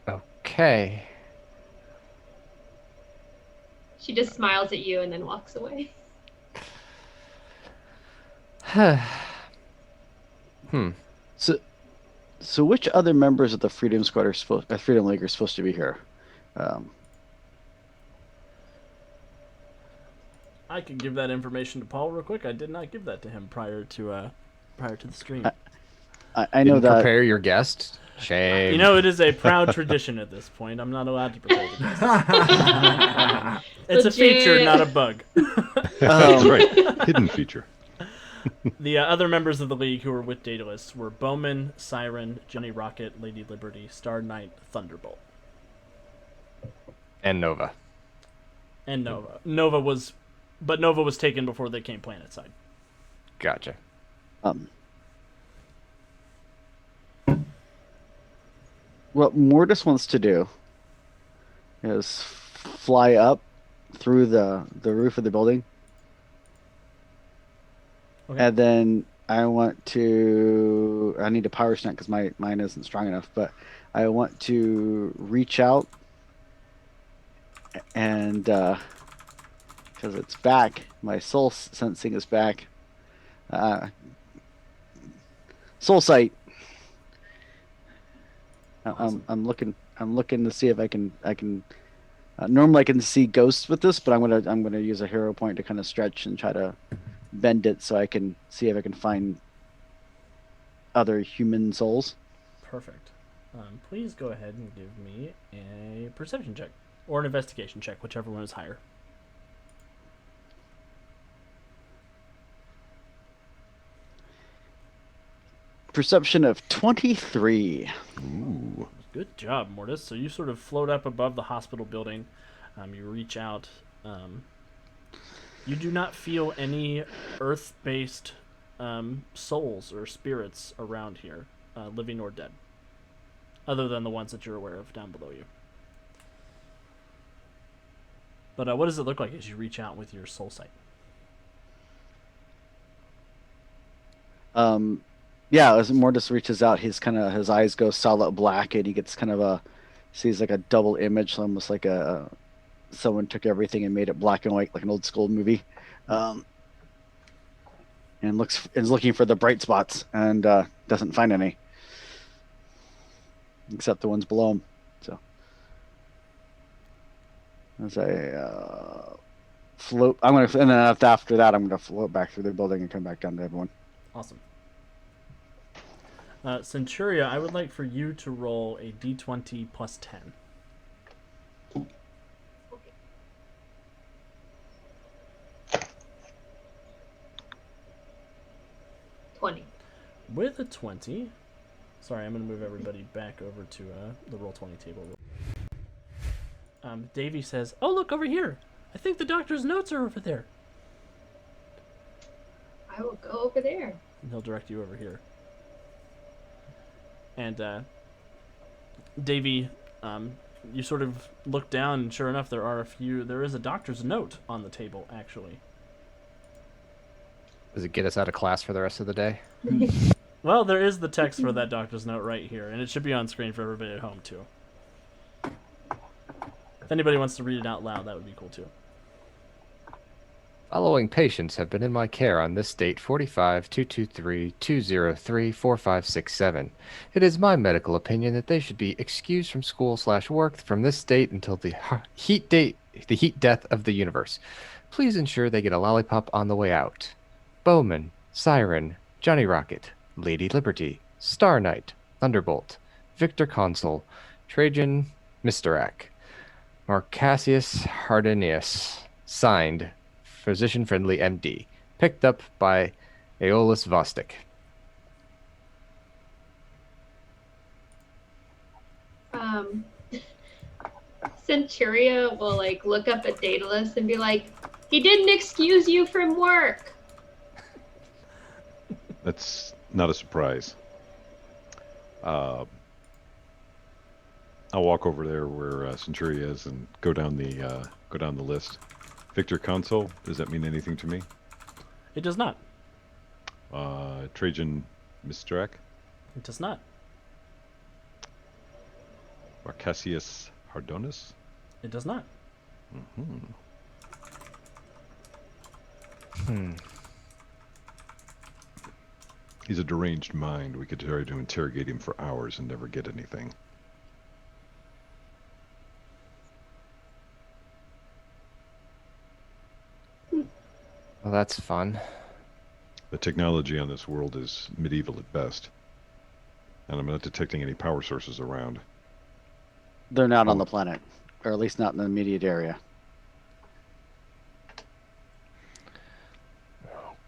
Okay.
She just smiles at you and then walks away.
So which other members of the Freedom Squad are Freedom League are supposed to be here?
I can give that information to Paul real quick. I did not give that to him prior to the stream.
I know
Didn't
that.
prepare your guest. Shame.
You know, it is a proud tradition at this point. I'm not allowed to prepare the guests. It's a feature, not a bug.
That's right. Hidden feature.
The other members of the league who were with Daedalus were Bowman, Siren, Johnny Rocket, Lady Liberty, Star Knight, Thunderbolt.
And Nova.
And Nova. Nova was taken before they came planetside.
Gotcha.
What Mortis wants to do is fly up through the roof of the building.
Okay.
And then I need a power snap because mine isn't strong enough, but I want to reach out and because it's back, my soul sensing is back. Uh, Soul sight.
Awesome.
I'm looking to see if I can. Normally I can see ghosts with this, but I'm gonna use a hero point to kind of stretch and try to bend it so I can see if I can find other human souls.
Perfect. Please go ahead and give me a perception check or an investigation check, whichever one is higher.
Perception of 23.
Ooh.
Good job, Mortis. So you sort of float up above the hospital building. You reach out. You do not feel any earth-based souls or spirits around here, living or dead, other than the ones that you're aware of down below you. But what does it look like as you reach out with your soul sight?
Yeah, as Mortis reaches out, his eyes go solid black, and he gets kind of sees like a double image, almost like someone took everything and made it black and white, like an old school movie, and is looking for the bright spots and doesn't find any, except the ones below him. So as I float, and then after that, I'm gonna float back through the building and come back down to everyone.
Awesome. Centuria, I would like for you to roll a d20 plus 10. With a 20, sorry, I'm going to move everybody back over to the Roll20 table. Davey says, "Oh, look over here. I think the doctor's notes are over there."
I will go over there.
And he'll direct you over here. And Davey, you sort of look down, and sure enough, there is a doctor's note on the table, actually.
Does it get us out of class for the rest of the day?
Well, there is the text for that doctor's note right here, and it should be on screen for everybody at home, too. If anybody wants to read it out loud, that would be cool, too.
Following patients have been in my care on this date 45-223-203-4567. It is my medical opinion that they should be excused from school/work from this date until the heat death of the universe. Please ensure they get a lollipop on the way out. Bowman, Siren, Johnny Rocket, Lady Liberty, Star Knight, Thunderbolt, Victor Consul, Trajan Misterak, Marcassius Hardenius. Signed, Physician Friendly MD. Picked up by Aeolus Vostok.
Centuria will look up at Daedalus and be like, "He didn't excuse you from work."
That's not a surprise. I'll walk over there where Centuria is and go down the list. Victor Consul, does that mean anything to me?
It does not.
Trajan Misterak?
It does not.
Marcassius Hardonis?
It does not.
He's a deranged mind. We could try to interrogate him for hours and never get anything.
Well, that's fun.
The technology on this world is medieval at best. And I'm not detecting any power sources around.
They're not on the planet, or at least not in the immediate area.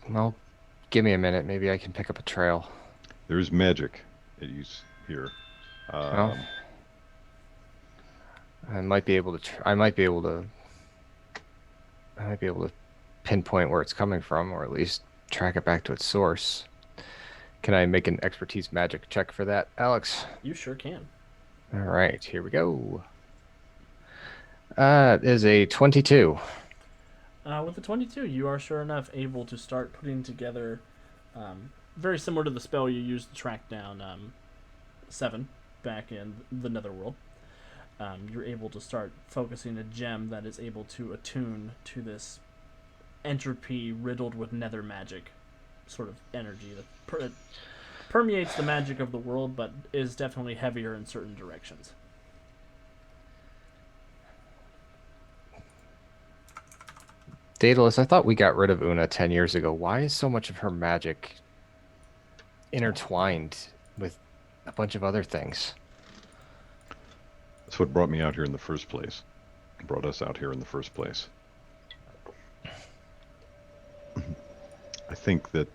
Well, give me a minute. Maybe I can pick up a trail.
There's magic at use here.
Well, I might be able to. I might be able to pinpoint where it's coming from, or at least track it back to its source. Can I make an expertise magic check for that, Alex?
You sure can.
All right, here we go. It is a 22.
With the 22, you are sure enough able to start putting together, very similar to the spell you used to track down Seven back in the Netherworld. You're able to start focusing a gem that is able to attune to this entropy riddled with nether magic sort of energy that permeates the magic of the world, but is definitely heavier in certain directions.
Daedalus, I thought we got rid of Una 10 years ago. Why is so much of her magic intertwined with a bunch of other things?
That's what brought me out here in the first place. Brought us out here in the first place. I think that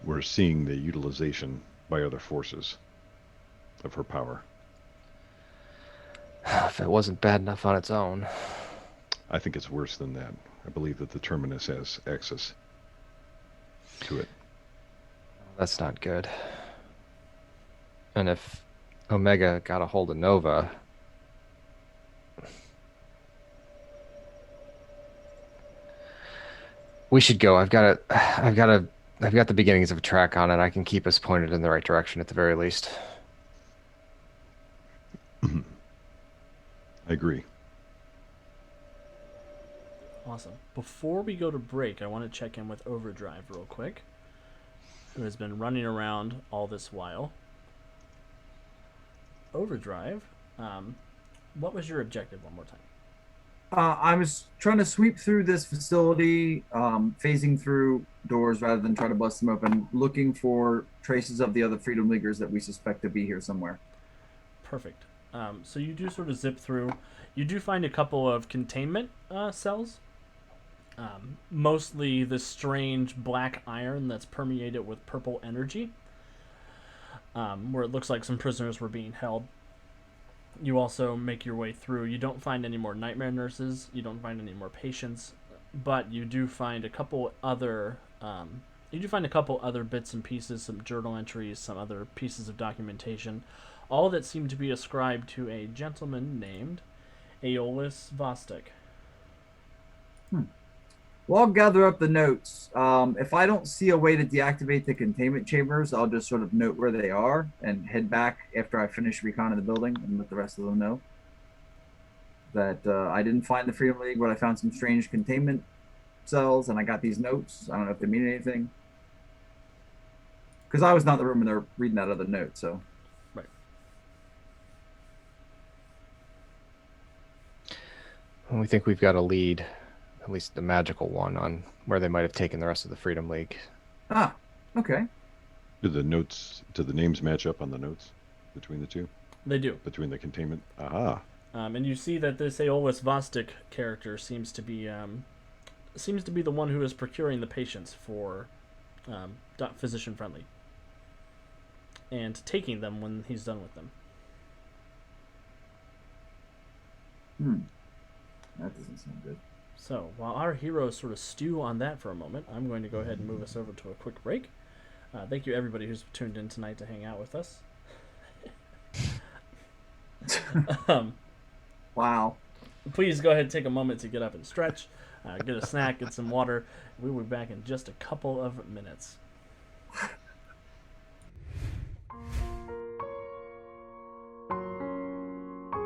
we're seeing the utilization by other forces of her power.
If it wasn't bad enough on its own.
I think it's worse than that. I believe that the Terminus has access to it.
That's not good. And if Omega got a hold of Nova, we should go. I've got the beginnings of a track on it. I can keep us pointed in the right direction at the very least.
I agree.
Awesome. Before we go to break, I want to check in with Overdrive real quick, who has been running around all this while. Overdrive, what was your objective one more time?
I was trying to sweep through this facility, phasing through doors rather than try to bust them open, looking for traces of the other Freedom Leaguers that we suspect to be here somewhere.
Perfect. So you do sort of zip through. You do find a couple of containment cells. Mostly this strange black iron that's permeated with purple energy, where it looks like some prisoners were being held. You also make your way through. You don't find any more nightmare nurses. You don't find any more patients, but you do find a couple other. You do find a couple other bits and pieces, some journal entries, some other pieces of documentation, all that seem to be ascribed to a gentleman named Aeolus Vostok.
Well, I'll gather up the notes. If I don't see a way to deactivate the containment chambers, I'll just sort of note where they are and head back after I finish recon of the building and let the rest of them know that I didn't find the Freedom League, but I found some strange containment cells and I got these notes. I don't know if they mean anything. Because I was not in the room when they're reading that other note, so.
Right.
We think we've got a lead, at least the magical one, on where they might have taken the rest of the Freedom League.
Ah, okay.
Do the names match up on the notes between the two?
They do.
Between the containment? Aha.
And you see that this Aeolus Vostok character seems to be the one who is procuring the patients for Physician Friendly and taking them when he's done with them.
That doesn't sound good.
So while our heroes sort of stew on that for a moment, I'm going to go ahead and move us over to a quick break. Thank you everybody who's tuned in tonight to hang out with us.
Wow.
Please go ahead and take a moment to get up and stretch, get a snack, get some water. We will be back in just a couple of minutes.